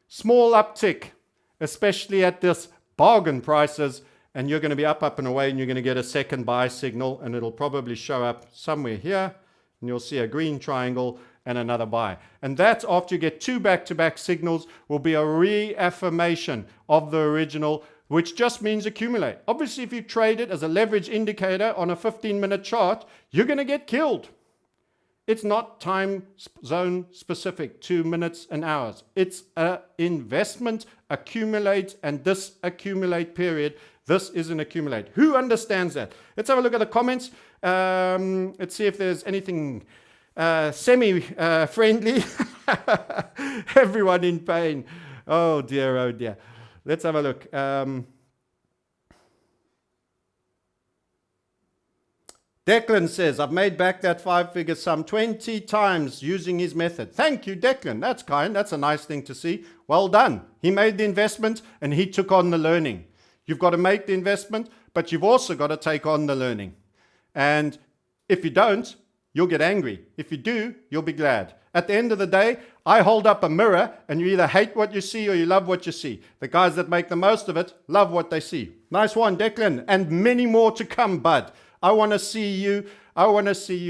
Small uptick, especially at this bargain prices. And you're going to be up and away, and you're going to get a second buy signal. And it'll probably show up somewhere here. And you'll see a green triangle and another buy. And that, after you get 2 back-to-back signals, will be a reaffirmation of the original, which just means accumulate. Obviously, if you trade it as a leverage indicator on a 15-minute chart, you're going to get killed. It's not time zone specific, 2 minutes and hours. It's an investment, accumulate and disaccumulate period. This is an accumulate. Who understands that? Let's have a look at the comments. Let's see if there's anything semi-friendly. Everyone in pain. Oh dear, oh dear. Let's have a look. Declan says, I've made back that 5-figure sum 20 times using his method. Thank you, Declan. That's kind. That's a nice thing to see. Well done. He made the investment and he took on the learning. You've got to make the investment, but you've also got to take on the learning. And if you don't, you'll get angry. If you do, you'll be glad. At the end of the day, I hold up a mirror and you either hate what you see or you love what you see. The guys that make the most of it love what they see. Nice one, Declan. And many more to come, bud. I want to see you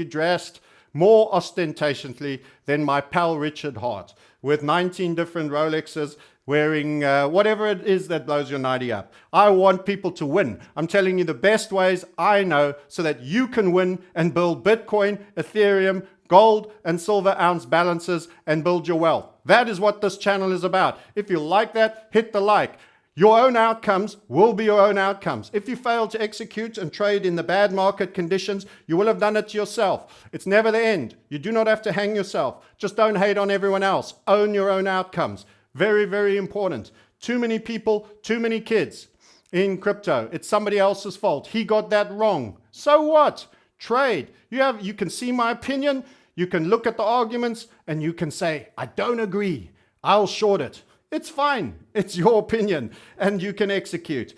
dressed more ostentatiously than my pal Richard Hart, with 19 different Rolexes, wearing whatever it is that blows your nightie up. I want people to win. I'm telling you the best ways I know so that you can win and build Bitcoin, Ethereum, gold and silver ounce balances and build your wealth. That is what this channel is about. If you like that, hit the like. Your own outcomes will be your own outcomes. If you fail to execute and trade in the bad market conditions, you will have done it to yourself. It's never the end. You do not have to hang yourself. Just don't hate on everyone else. Own your own outcomes. Very, very important. Too many people, too many kids in crypto. It's somebody else's fault. He got that wrong. So what? Trade. You can see my opinion. You can look at the arguments and you can say, I don't agree. I'll short it. It's fine. It's your opinion and you can execute.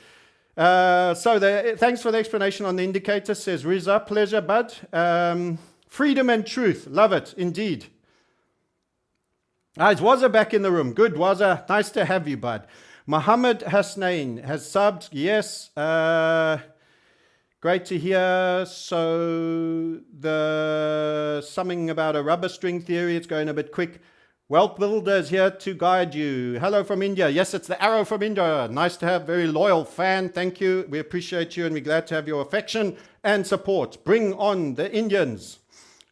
Thanks for the explanation on the indicator, says Riza. Pleasure, bud. Freedom and truth. Love it, indeed. Is Waza back in the room? Good, Waza. Nice to have you, bud. Mohammed Hasnain has subbed. Yes. Great to hear. So something about a rubber string theory. It's going a bit quick. Wealth Builder is here to guide you. Hello from India. Yes, it's the arrow from India. Nice to have, very loyal fan. Thank you. We appreciate you and we're glad to have your affection and support. Bring on the Indians.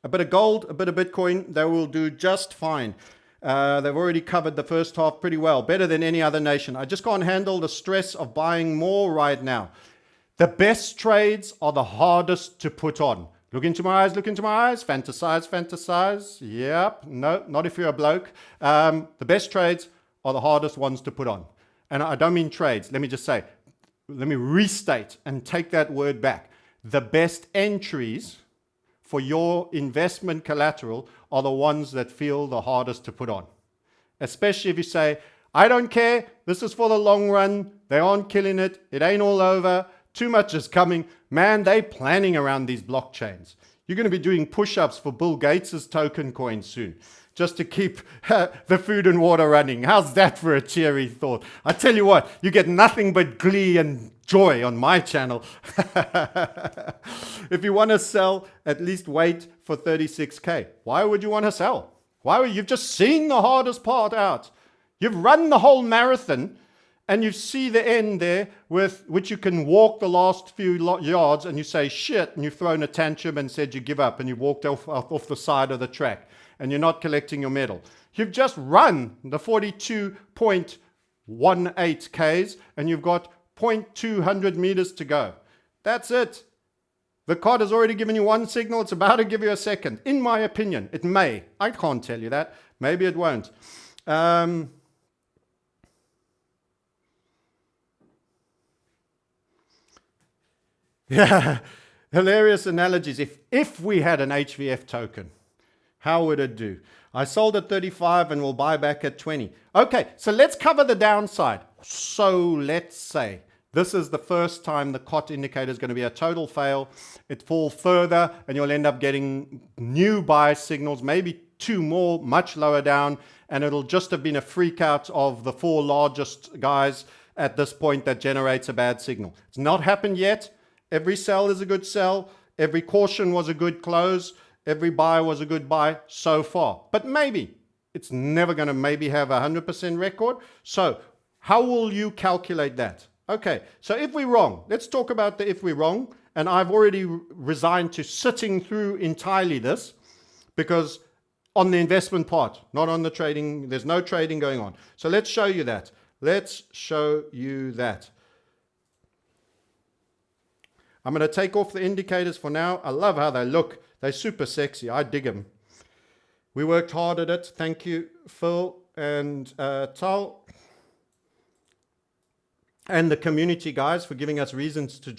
A bit of gold, a bit of Bitcoin. They will do just fine. They've already covered the first half pretty well. Better than any other nation. I just can't handle the stress of buying more right now. The best trades are the hardest to put on. Look into my eyes, look into my eyes. Fantasize, fantasize. Yep. No, not if you're a bloke. The best trades are the hardest ones to put on. And I don't mean trades. Let me restate and take that word back. The best entries for your investment collateral are the ones that feel the hardest to put on. Especially if you say, I don't care. This is for the long run. They aren't killing it. It ain't all over. Too much is coming. Man, they're planning around these blockchains. You're going to be doing push-ups for Bill Gates' token coin soon. just to keep the food and water running. How's that for a cheery thought? I tell you what, you get nothing but glee and joy on my channel. If you want to sell, at least wait for 36K. Why would you want to sell? You've just seen the hardest part out. You've run the whole marathon and you see the end there with which you can walk the last few yards and you say shit, and you've thrown a tantrum and said you give up, and you've walked off the side of the track and you're not collecting your medal. You've just run the 42.18 Ks and you've got 0.200 meters to go. That's it. The COT has already given you one signal. It's about to give you a second. In my opinion, it may. I can't tell you that. Maybe it won't. Yeah, hilarious analogies. If we had an HVF token, how would it do? I sold at 35 and will buy back at 20. Okay, so let's cover the downside. So let's say this is the first time the COT indicator is going to be a total fail. It falls further and you'll end up getting new buy signals, maybe two more, much lower down, and it'll just have been a freak out of the four largest guys at this point that generates a bad signal. It's not happened yet. Every sell is a good sell. Every caution was a good close. Every buy was a good buy so far. But maybe it's never going to maybe have a 100% record. So how will you calculate that? Okay, so if we're wrong, let's talk about the if we're wrong. And I've already resigned to sitting through entirely this, because on the investment part, not on the trading, there's no trading going on. So let's show you that. Let's show you that. I'm going to take off the indicators for now. I love how they look. They're super sexy. I dig them. We worked hard at it. Thank you, Phil and Tal. And the community guys for giving us reasons to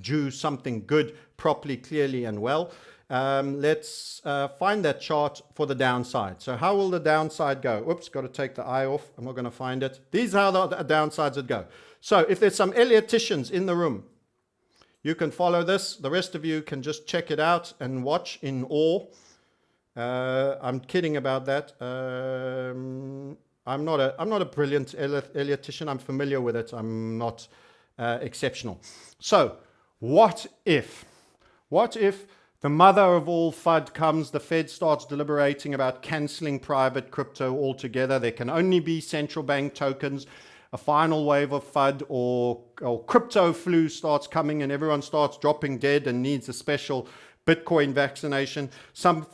do something good, properly, clearly, and well. Let's find that chart for the downside. So how will the downside go? Oops, got to take the eye off. I'm not going to find it. These are the downsides that go. So if there's some Elliotticians in the room, you can follow this. The rest of you can just check it out and watch in awe. I'm kidding about that. I'm not a brilliant Elliottician. I'm familiar with it. I'm not exceptional. So what if the mother of all FUD comes, the Fed starts deliberating about cancelling private crypto altogether? There can only be central bank tokens. A final wave of FUD or crypto flu starts coming and everyone starts dropping dead and needs a special Bitcoin vaccination. Some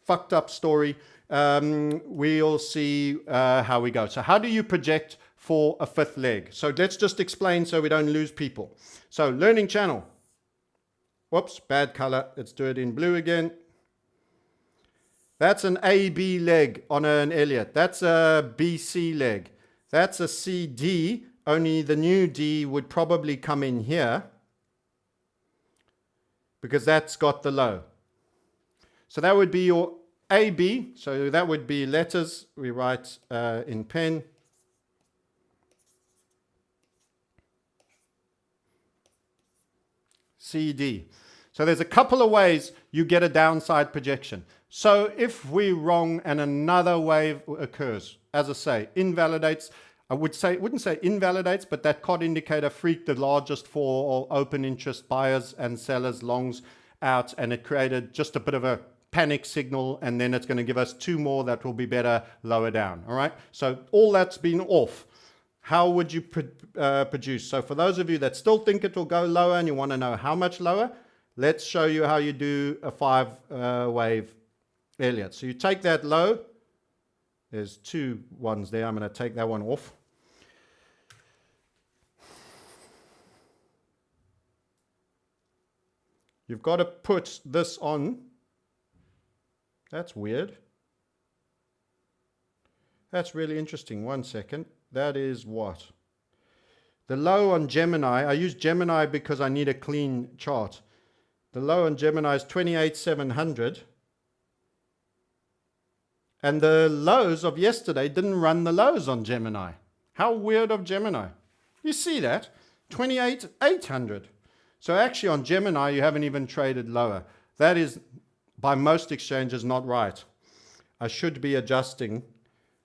fucked up story. We'll see how we go. So how do you project for a fifth leg? So let's just explain so we don't lose people. So learning channel. Whoops, bad color. Let's do it in blue again. That's an AB leg on an Elliott. That's a BC leg. That's a CD, only the new D would probably come in here because that's got the low. So that would be your AB. So that would be letters we write in pen. CD. So there's a couple of ways you get a downside projection. So if we're wrong and another wave occurs, as I say, invalidates, I wouldn't say invalidates, but that COT indicator freaked the largest four open interest buyers and sellers longs out, and it created just a bit of a panic signal, and then it's going to give us two more that will be better lower down. All right, so all that's been off. How would you produce? So for those of you that still think it will go lower and you want to know how much lower, let's show you how you do a 5-wave Elliott. So you take that low. There's two ones there. I'm going to take that one off. You've got to put this on. That's weird. That's really interesting. 1 second. That is what? The low on Gemini. I use Gemini because I need a clean chart. The low on Gemini is 28,700. And the lows of yesterday didn't run the lows on Gemini. How weird of Gemini. You see that? 28,800. So actually on Gemini, you haven't even traded lower. That is, by most exchanges, not right. I should be adjusting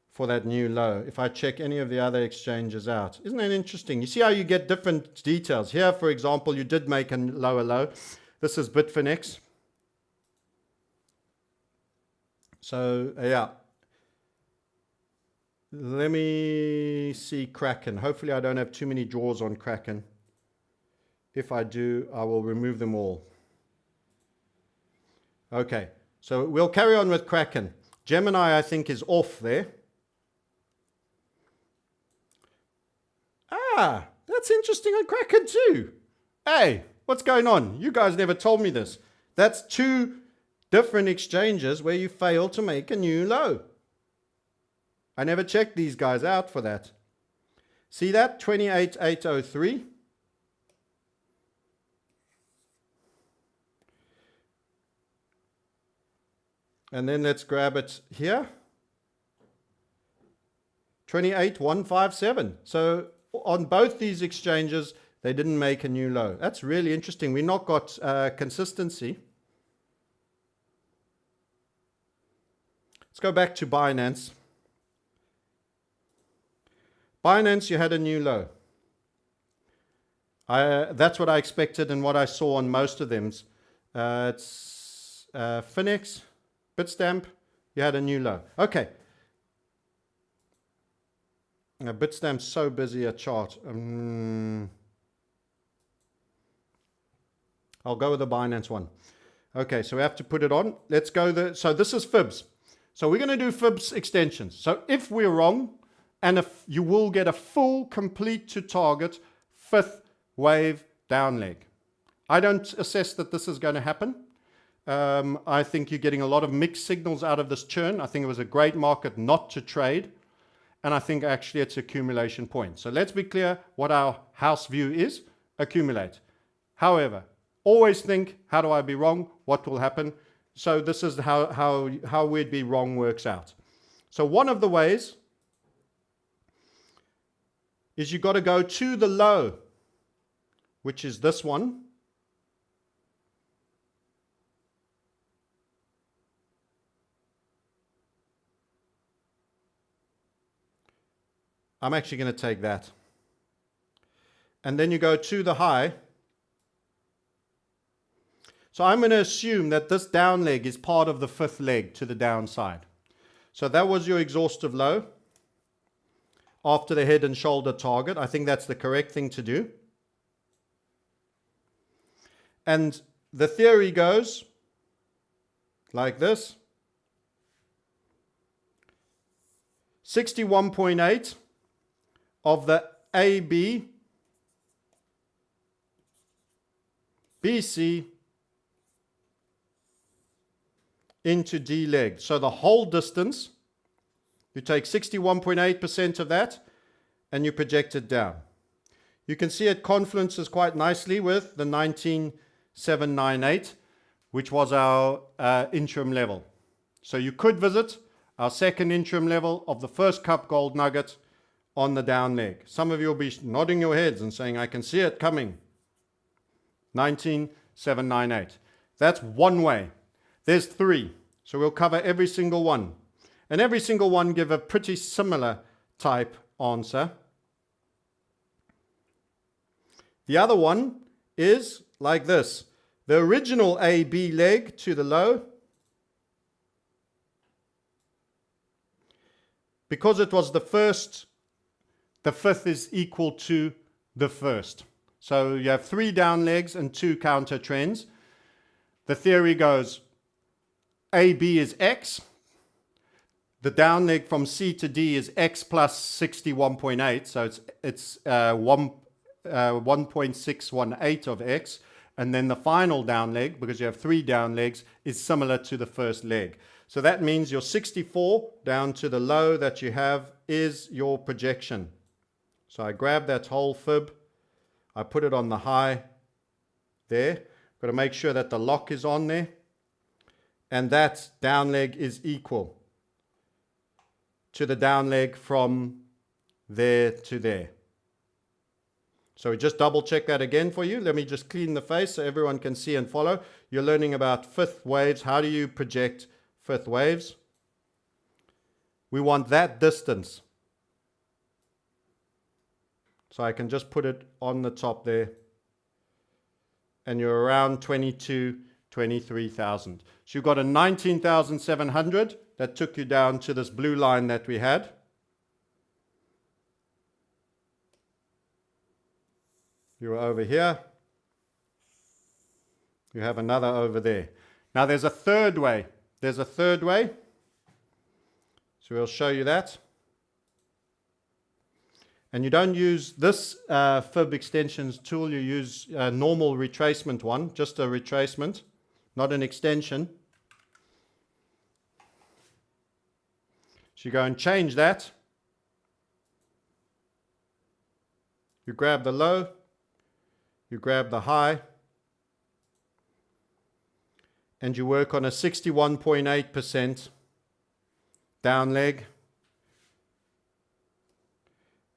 for that new low if I check any of the other exchanges out. Isn't that interesting? You see how you get different details. Here, for example, you did make a lower low. This is Bitfinex. So, yeah. Let me see Kraken. Hopefully I don't have too many draws on Kraken. If I do, I will remove them all. Okay, so we'll carry on with Kraken. Gemini, I think, is off there. Ah, that's interesting on Kraken too. Hey, what's going on? You guys never told me this. That's two different exchanges where you fail to make a new low. I never checked these guys out for that. See that? 28,803. And then let's grab it here. 28,157. So on both these exchanges, they didn't make a new low. That's really interesting. We've not got consistency. Let's go back to Binance. Binance, you had a new low. That's what I expected and what I saw on most of them. It's Finex, Bitstamp, you had a new low. Okay. Bitstamp's so busy a chart. I'll go with the Binance one. Okay, so we have to put it on. Let's go so this is fibs. So we're going to do fibs extensions. So if we're wrong, and if you will get a full, complete to target, fifth wave down leg. I don't assess that this is going to happen. I think you're getting a lot of mixed signals out of this churn. I think it was a great market not to trade. And I think actually it's accumulation point. So let's be clear what our house view is. Accumulate. However, always think, how do I be wrong? What will happen? So this is how we'd be wrong works out. So one of the ways is you've got to go to the low, which is this one. I'm actually going to take that. And then you go to the high. So I'm going to assume that this down leg is part of the fifth leg to the downside. So that was your exhaustive low after the head and shoulder target. I think that's the correct thing to do. And the theory goes like this. 61.8 of the AB, BC into D leg. So the whole distance, you take 61.8% of that and you project it down. You can see it confluences quite nicely with the 19,798, which was our interim level. So you could visit our second interim level of the first cup gold nugget on the down leg. Some of you will be nodding your heads and saying, I can see it coming. 19,798. That's one way. There's three. So we'll cover every single one. And every single one give a pretty similar type answer. The other one is like this. The original AB leg to the low, because it was the first, the fifth is equal to the first. So you have three down legs and two counter trends. The theory goes AB is X. The down leg from C to D is X plus 61.8. So it's 1.618 of X. And then the final down leg, because you have three down legs, is similar to the first leg. So that means your 64 down to the low that you have is your projection. So I grab that whole fib, I put it on the high there. Got to make sure that the lock is on there. And that down leg is equal to the down leg from there to there. So we just double check that again for you. Let me just clean the face so everyone can see and follow. You're learning about fifth waves. How do you project fifth waves? We want that distance. So I can just put it on the top there. And you're around 23,000. So you've got a 19,700 that took you down to this blue line that we had. You're over here. You have another over there. Now there's a third way. There's a third way. So we'll show you that. And you don't use this fib extensions tool, you use a normal retracement one, just a retracement, not an extension. So you go and change that. You grab the low, you grab the high, and you work on a 61.8% down leg.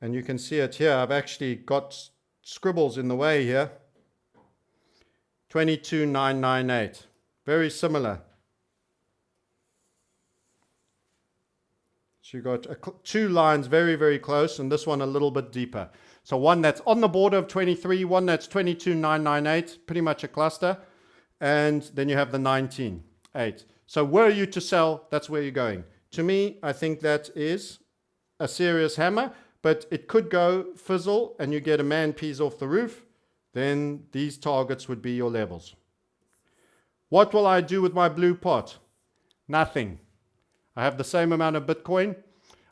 And you can see it here. I've actually got scribbles in the way here. 22,998. Very similar. So you've got two lines very, very close, and this one a little bit deeper. So one that's on the border of 23, one that's 22,998, pretty much a cluster. And then you have the 19,8. So were you to sell, that's where you're going. To me, I think that is a serious hammer. But it could go fizzle and you get a man peas off the roof, then these targets would be your levels. What will I do with my blue pot? Nothing. I have the same amount of Bitcoin.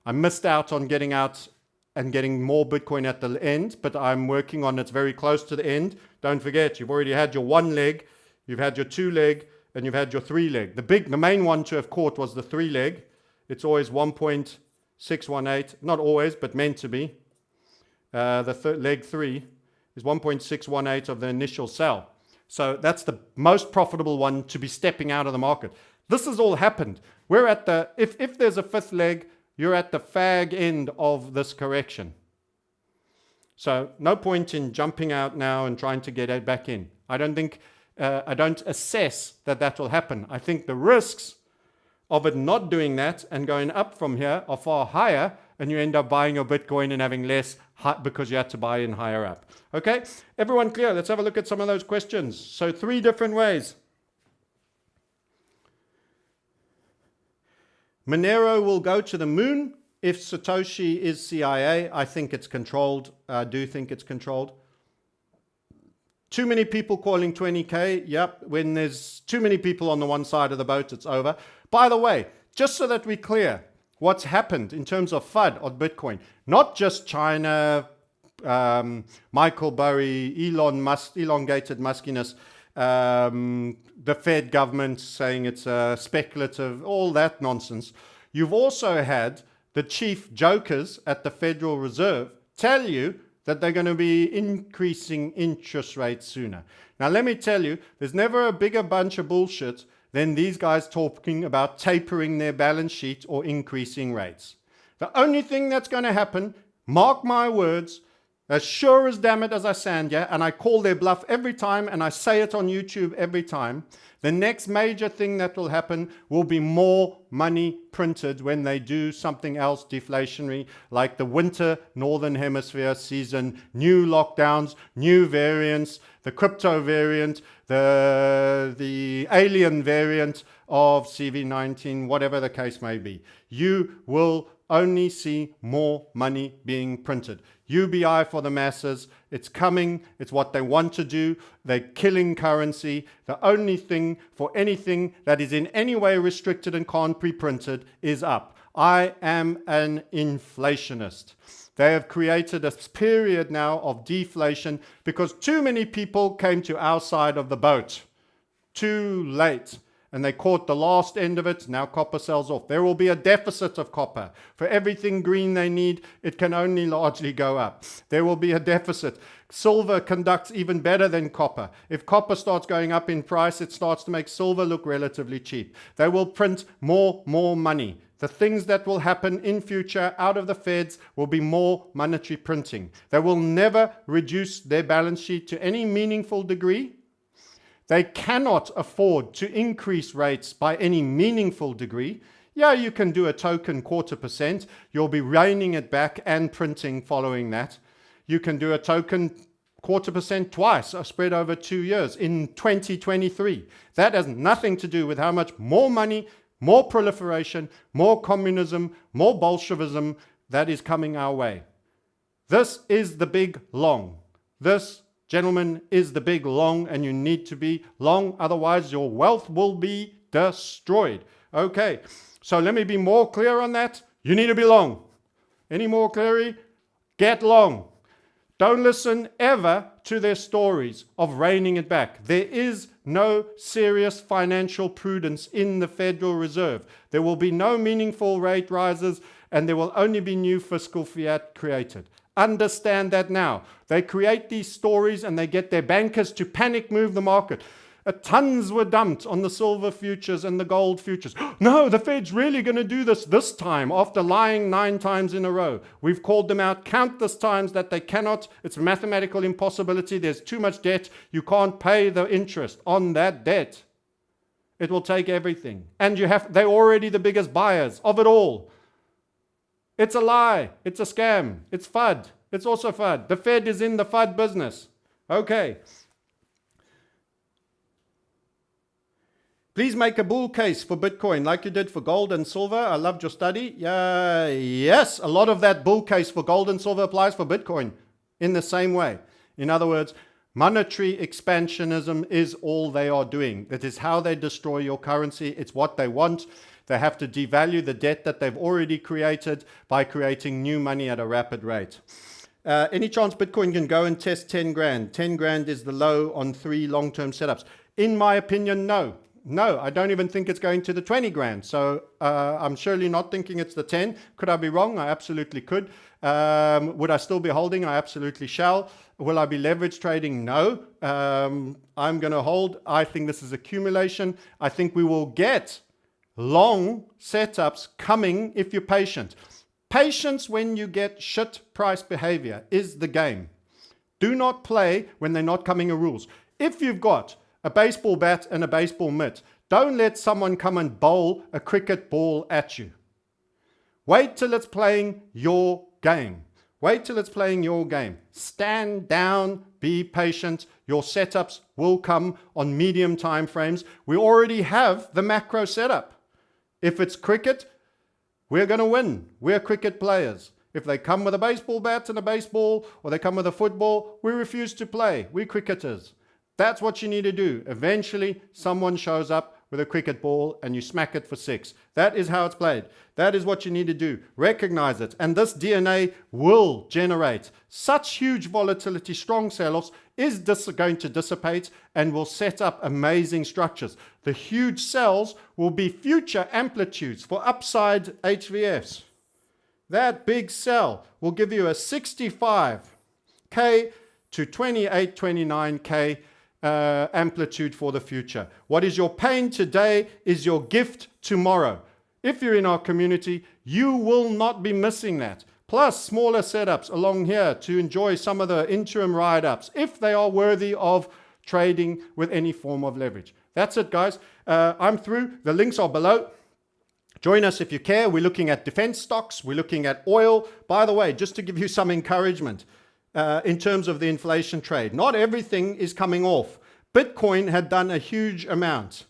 I missed out on getting out and getting more Bitcoin at the end, but I'm working on it very close to the end. Don't forget, you've already had your one leg, you've had your two leg, and you've had your three leg. The main one to have caught was the three leg. It's always 1.618, not always, but meant to be. The leg 3 is 1.618 of the initial sell. So that's the most profitable one to be stepping out of the market. This has all happened. We're at the, if there's a fifth leg, you're at the fag end of this correction. So no point in jumping out now and trying to get it back in. I don't assess that will happen. I think the risks of it not doing that and going up from here are far higher, and you end up buying your Bitcoin and having less because you had to buy in higher up. Okay, everyone clear? Let's have a look at some of those questions. So 3 different ways. Monero will go to the moon if Satoshi is CIA. I think it's controlled. I do think it's controlled. Too many people calling 20K. Yep, when there's too many people on the one side of the boat, it's over. By the way, just so that we're clear, what's happened in terms of FUD on Bitcoin, not just China, Michael Burry, Elon Musk, elongated muskiness, the Fed government saying it's speculative, all that nonsense. You've also had the chief jokers at the Federal Reserve tell you that they're going to be increasing interest rates sooner. Now, let me tell you, there's never a bigger bunch of bullshit than these guys talking about tapering their balance sheet or increasing rates. The only thing that's going to happen, mark my words, as sure as damn it as I stand here, and I call their bluff every time, and I say it on YouTube every time, the next major thing that will happen will be more money printed when they do something else deflationary, like the winter Northern Hemisphere season, new lockdowns, new variants, the crypto variant, the alien variant of CV19, whatever the case may be. You will only see more money being printed. UBI for the masses, it's coming, it's what they want to do, they're killing currency. The only thing for anything that is in any way restricted and can't be printed is up. I am an inflationist. They have created a period now of deflation because too many people came to our side of the boat too late. And they caught the last end of it. Now copper sells off. There will be a deficit of copper. For everything green they need, it can only largely go up. There will be a deficit. Silver conducts even better than copper. If copper starts going up in price, it starts to make silver look relatively cheap. They will print more money. The things that will happen in future out of the Feds will be more monetary printing. They will never reduce their balance sheet to any meaningful degree. They cannot afford to increase rates by any meaningful degree. Yeah, you can do a token 0.25%. You'll be reining it back and printing following that. You can do a token 0.25% twice, spread over 2 years in 2023. That has nothing to do with how much more money, more proliferation, more communism, more Bolshevism that is coming our way. This is the big long. This, gentlemen, is the big long, and you need to be long, otherwise your wealth will be destroyed. Okay, so let me be more clear on that. You need to be long. Any more clarity? Get long. Don't listen ever to their stories of reining it back. There is no serious financial prudence in the Federal Reserve. There will be no meaningful rate rises, and there will only be new fiscal fiat created. Understand that now. They create these stories and they get their bankers to panic move the market. Tons were dumped on the silver futures and the gold futures. No, the Fed's really going to do this time after lying 9 times in a row. We've called them out countless times that they cannot. It's a mathematical impossibility. There's too much debt. You can't pay the interest on that debt. It will take everything. And they're already the biggest buyers of it all. It's a lie. It's a scam. It's FUD. It's also FUD. The Fed is in the FUD business. Okay. Please make a bull case for Bitcoin like you did for gold and silver. I loved your study. Yes, a lot of that bull case for gold and silver applies for Bitcoin in the same way. In other words, monetary expansionism is all they are doing. That is how they destroy your currency. It's what they want. They have to devalue the debt that they've already created by creating new money at a rapid rate. Any chance Bitcoin can go and test 10 grand? 10 grand is the low on 3 long-term setups. In my opinion, no. No, I don't even think it's going to the 20 grand. So I'm surely not thinking it's the 10. Could I be wrong? I absolutely could. Would I still be holding? I absolutely shall. Will I be leverage trading? No. I'm going to hold. I think this is accumulation. I think we will get long setups coming if you're patient. Patience when you get shit price behavior is the game. Do not play when they're not coming a rules. If you've got a baseball bat and a baseball mitt, don't let someone come and bowl a cricket ball at you. Wait till it's playing your game. Wait till it's playing your game. Stand down, be patient. Your setups will come on medium time frames. We already have the macro setup. If it's cricket, we're going to win. We're cricket players. If they come with a baseball bat and a baseball, or they come with a football, we refuse to play. We're cricketers. That's what you need to do. Eventually, someone shows up with a cricket ball and you smack it for 6. That is how it's played. That is what you need to do. Recognize it. And this DNA will generate such huge volatility. Strong sell-offs is going to dissipate and will set up amazing structures. The huge sells will be future amplitudes for upside HVFs. That big sell will give you a 65K to 28, 29K amplitude for the future. What is your pain today is your gift tomorrow. If you're in our community, you will not be missing that. Plus smaller setups along here to enjoy some of the interim ride-ups if they are worthy of trading with any form of leverage. That's it, guys. I'm through. The links are below. Join us if you care. We're looking at defense stocks. We're looking at oil. By the way, just to give you some encouragement, in terms of the inflation trade. Not everything is coming off. Bitcoin had done a huge amount.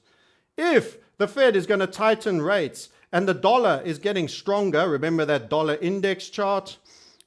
If the Fed is going to tighten rates and the dollar is getting stronger, remember that dollar index chart?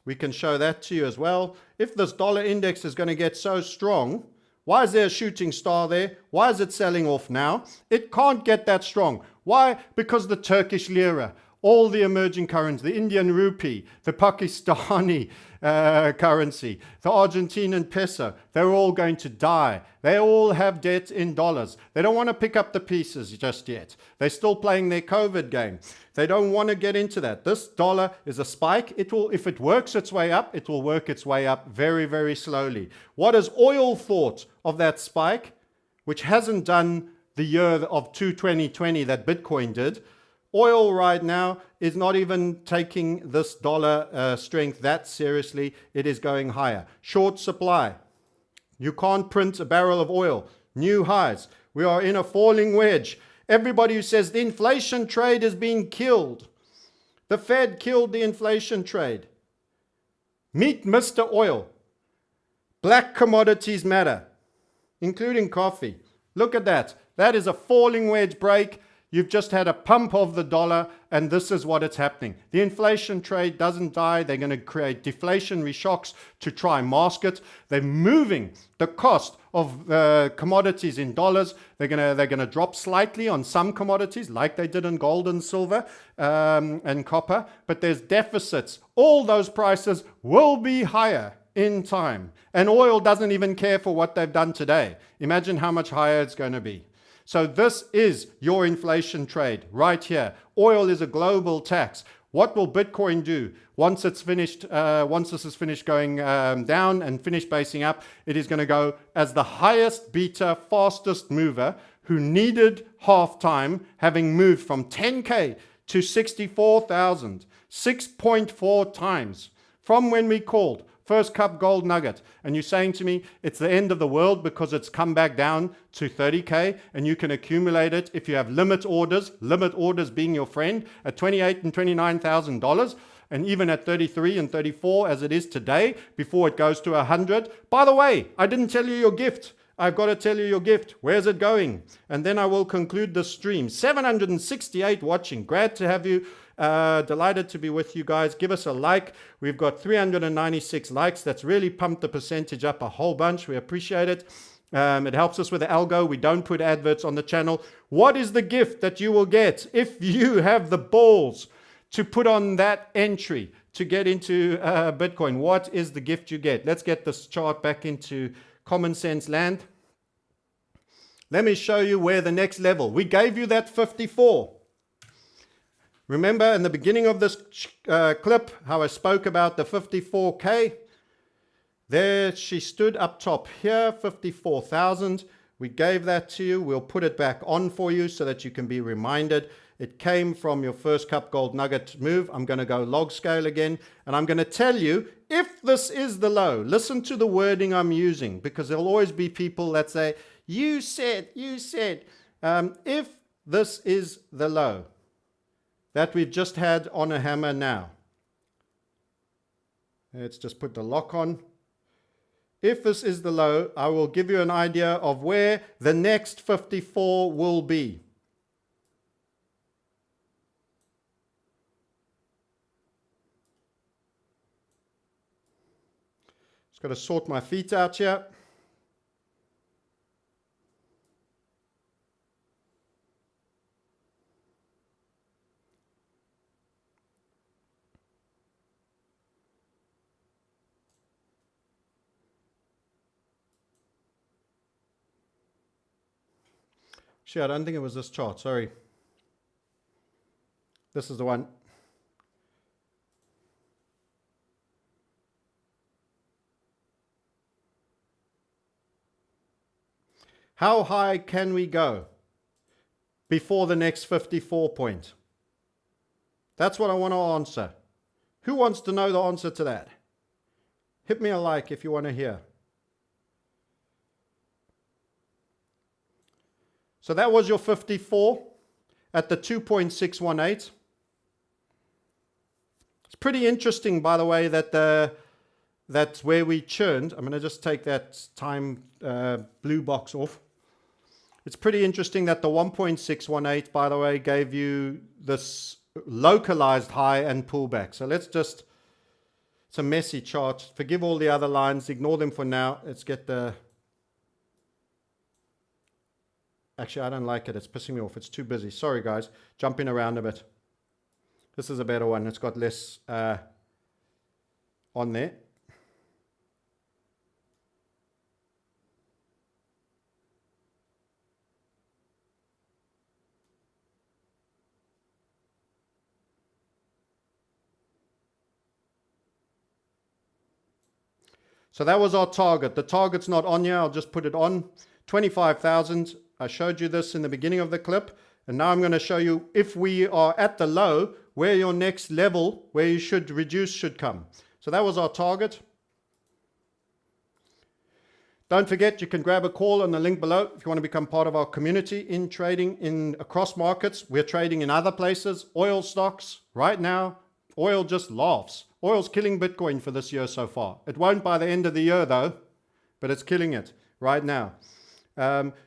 We can show that to you as well. If this dollar index is going to get so strong, why is there a shooting star there? Why is it selling off now? It can't get that strong. Why? Because the Turkish lira, all the emerging currencies, the Indian rupee, the Pakistani currency, the Argentinian peso, they're all going to die. They all have debt in dollars. They don't want to pick up the pieces just yet. They're still playing their COVID game. They don't want to get into that. This dollar is a spike. It will, if it works its way up, it will work its way up very, very slowly. What has oil thought of that spike, which hasn't done the year of 2020 that Bitcoin did? Oil right now is not even taking this dollar strength that seriously. It is going higher. Short supply. You can't print a barrel of oil. New highs. We are in a falling wedge. Everybody who says the inflation trade is being killed. The Fed killed the inflation trade. Meet Mr. Oil. Black commodities matter, including coffee. Look at that. That is a falling wedge break. You've just had a pump of the dollar, and this is what it's happening. The inflation trade doesn't die. They're going to create deflationary shocks to try and mask it. They're moving the cost of commodities in dollars. They're going to drop slightly on some commodities, like they did in gold and silver and copper. But there's deficits. All those prices will be higher in time. And oil doesn't even care for what they've done today. Imagine how much higher it's going to be. So this is your inflation trade right here. Oil is a global tax. What will Bitcoin do once it's finished? Once this is finished going down and finished basing up, it is going to go as the highest beta, fastest mover who needed half time, having moved from 10K to 64,000, 6.4 times from when we called. First cup gold nugget, and you're saying to me it's the end of the world because it's come back down to 30K and you can accumulate it if you have limit orders being your friend at $28,000 and $29,000, and even at 33 and 34 as it is today before it goes to 100. By the way, I didn't tell you your gift. I've got to tell you your gift. Where's it going? And then I will conclude the stream. 768 watching. Glad to have you. Delighted to be with you guys. Give us a like. We've got 396 likes. That's really pumped the percentage up a whole bunch. We appreciate it. It helps us with the algo. We don't put adverts on the channel. What is the gift that you will get if you have the balls to put on that entry to get into Bitcoin? What is the gift you get? Let's get this chart back into common sense land. Let me show you where the next level. We gave you that 54. Remember in the beginning of this clip how I spoke about the 54K? There she stood up top here, 54,000. We gave that to you. We'll put it back on for you so that you can be reminded. It came from your first cup gold nugget move. I'm going to go log scale again, and I'm going to tell you if this is the low. Listen to the wording I'm using, because there'll always be people that say, you said. If this is the low that we've just had on a hammer now. Let's just put the lock on. If this is the low, I will give you an idea of where the next 54 will be. Just got to sort my feet out here. Actually, I don't think it was this chart, sorry. This is the one. How high can we go before the next 54 point? That's what I want to answer. Who wants to know the answer to that? Hit me a like if you want to hear. So that was your 54 at the 2.618. It's pretty interesting, by the way, that that's where we churned. I'm going to just take that time blue box off. It's pretty interesting that the 1.618, by the way, gave you this localized high and pullback. So let's just, it's a messy chart. Forgive all the other lines. Ignore them for now. Let's get the... Actually, I don't like it. It's pissing me off. It's too busy. Sorry, guys. Jumping around a bit. This is a better one. It's got less on there. So that was our target. The target's not on here. I'll just put it on. 25,000. I showed you this in the beginning of the clip. And now I'm going to show you if we are at the low, where your next level, where you should reduce, should come. So that was our target. Don't forget, you can grab a call on the link below if you want to become part of our community in trading in across markets. We're trading in other places, oil stocks. Right now, oil just laughs. Oil's killing Bitcoin for this year so far. It won't by the end of the year though, but it's killing it right now.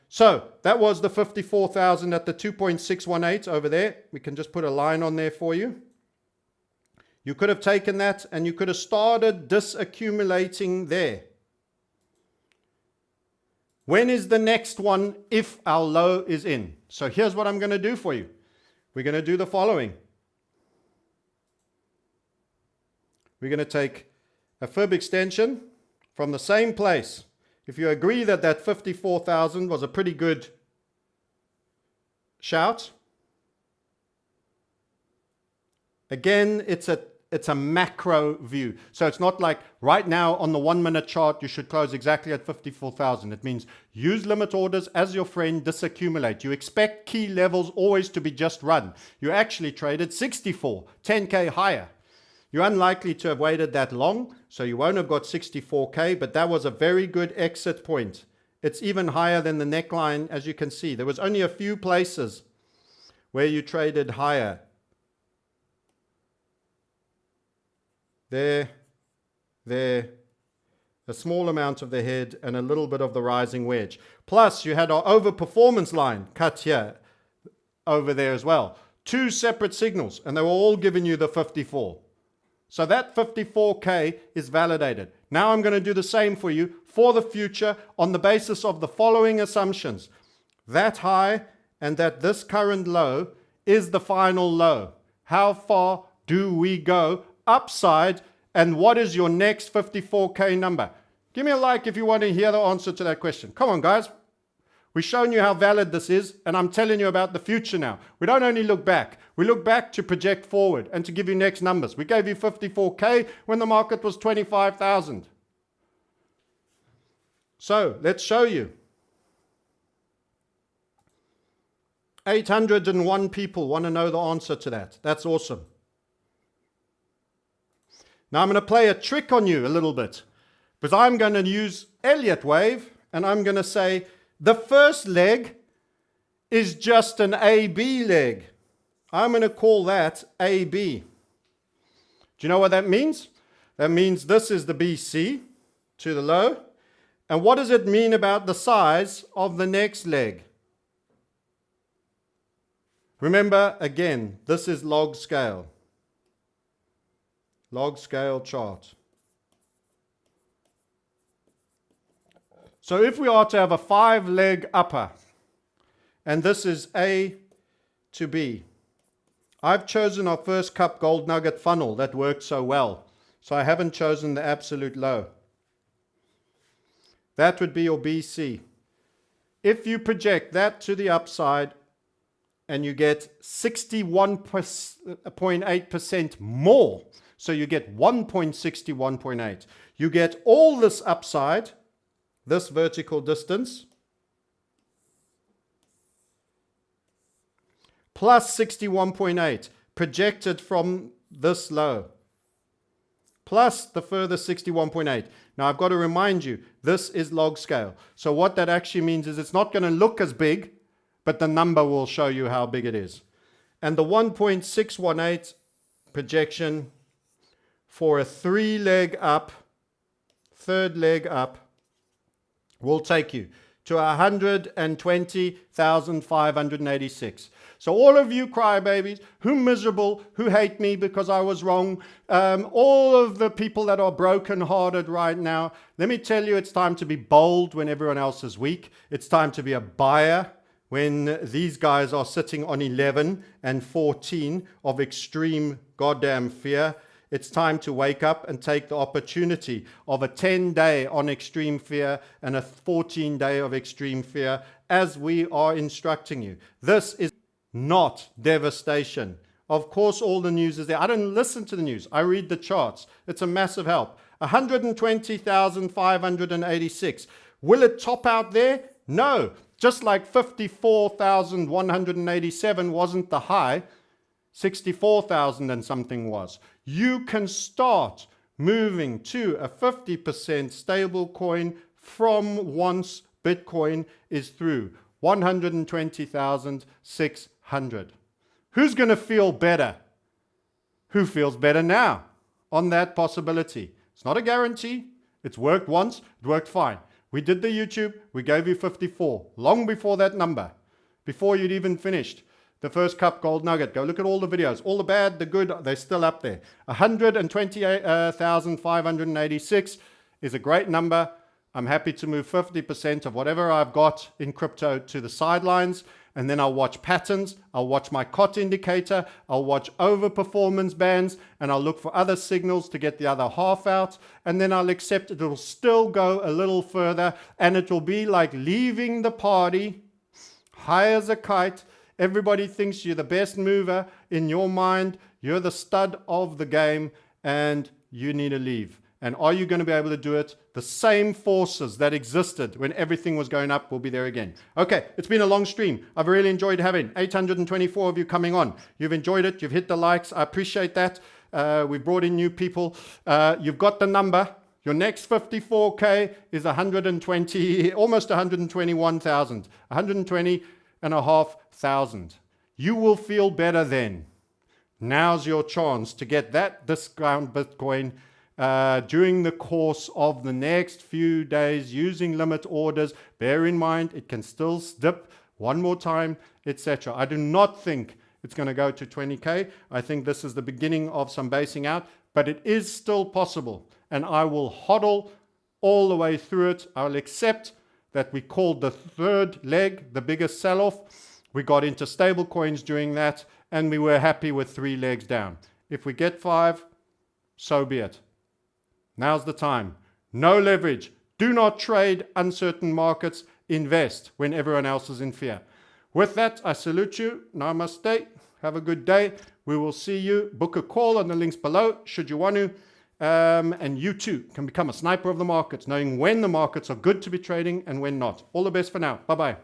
So that was the 54,000 at the 2.618 over there. We can just put a line on there for you. You could have taken that and you could have started disaccumulating there. When is the next one if our low is in? So here's what I'm going to do for you. We're going to do the following. We're going to take a fib extension from the same place. If you agree that that 54,000 was a pretty good shout. Again, it's a macro view. So it's not like right now on the 1 minute chart, you should close exactly at 54,000. It means use limit orders as your friend, disaccumulate. You expect key levels always to be just run. You actually traded 64, 10K higher. You're unlikely to have waited that long, so you won't have got 64K, but that was a very good exit point. It's even higher than the neckline, as you can see. There was only a few places where you traded higher. There, a small amount of the head and a little bit of the rising wedge. Plus, you had our overperformance line cut here, over there as well. Two separate signals, and they were all giving you the 54. So that 54K is validated. Now I'm going to do the same for you for the future on the basis of the following assumptions. That high and that this current low is the final low. How far do we go upside, and what is your next 54K number? Give me a like if you want to hear the answer to that question. Come on, guys. We've shown you how valid this is, and I'm telling you about the future now. We don't only look back. We look back to project forward and to give you next numbers. We gave you 54K when the market was 25,000. So let's show you. 801 people want to know the answer to that. That's awesome. Now I'm going to play a trick on you a little bit, because I'm going to use Elliott wave, and I'm going to say the first leg is just an AB leg. I'm going to call that AB. Do you know what that means? That means this is the BC to the low. And what does it mean about the size of the next leg? Remember, again, this is log scale. Log scale chart. So if we are to have a 5-leg upper, and this is A to B, I've chosen our first cup gold nugget funnel that worked so well. So I haven't chosen the absolute low. That would be your BC. If you project that to the upside and you get 61.8% more, so you get 1.61.8, you get all this upside, this vertical distance, plus 61.8 projected from this low, plus the further 61.8. Now I've got to remind you, this is log scale. So what that actually means is it's not going to look as big, but the number will show you how big it is. And the 1.618 projection for a 3-leg up, third leg up, will take you to 120,586. So all of you crybabies, who miserable, who hate me because I was wrong, all of the people that are broken-hearted right now, let me tell you, it's time to be bold when everyone else is weak. It's time to be a buyer when these guys are sitting on 11 and 14 of extreme goddamn fear. It's time to wake up and take the opportunity of a 10-day on extreme fear and a 14-day of extreme fear, as we are instructing you. This is not devastation. Of course, all the news is there. I don't listen to the news. I read the charts. It's a massive help. 120,586. Will it top out there? No. Just like 54,187 wasn't the high, 64,000 and something was. You can start moving to a 50% stable coin from once Bitcoin is through 120,600. Who's going to feel better? Who feels better now on that possibility? It's not a guarantee. It's worked once. It worked fine. We did the YouTube. We gave you 54. Long before that number. Before you'd even finished the first cup gold nugget. Go look at all the videos. All the bad, the good, they're still up there. 128,586 is a great number. I'm happy to move 50% of whatever I've got in crypto to the sidelines. And then I'll watch patterns, I'll watch my COT indicator, I'll watch overperformance bands, and I'll look for other signals to get the other half out. And then I'll accept it will still go a little further, and it will be like leaving the party, high as a kite. Everybody thinks you're the best mover in your mind. You're the stud of the game, and you need to leave. And are you going to be able to do it? The same forces that existed when everything was going up will be there again. Okay, it's been a long stream. I've really enjoyed having 824 of you coming on. You've enjoyed it. You've hit the likes. I appreciate that. We've brought in new people. You've got the number. Your next 54K is 120, almost 121,000, 120,500. You will feel better then. Now's your chance to get that discount Bitcoin during the course of the next few days using limit orders. Bear in mind, it can still dip one more time, etc. I do not think it's going to go to 20K. I think this is the beginning of some basing out, but it is still possible. And I will hodl all the way through it. I'll accept that we called the third leg the biggest sell-off. We got into stable coins during that, and we were happy with 3 legs down. If we get 5, so be it. Now's the time. No leverage. Do not trade uncertain markets. Invest when everyone else is in fear. With that, I salute you. Namaste. Have a good day. We will see you. Book a call on the links below should you want to. And you too can become a sniper of the markets, knowing when the markets are good to be trading and when not. All the best for now. Bye-bye.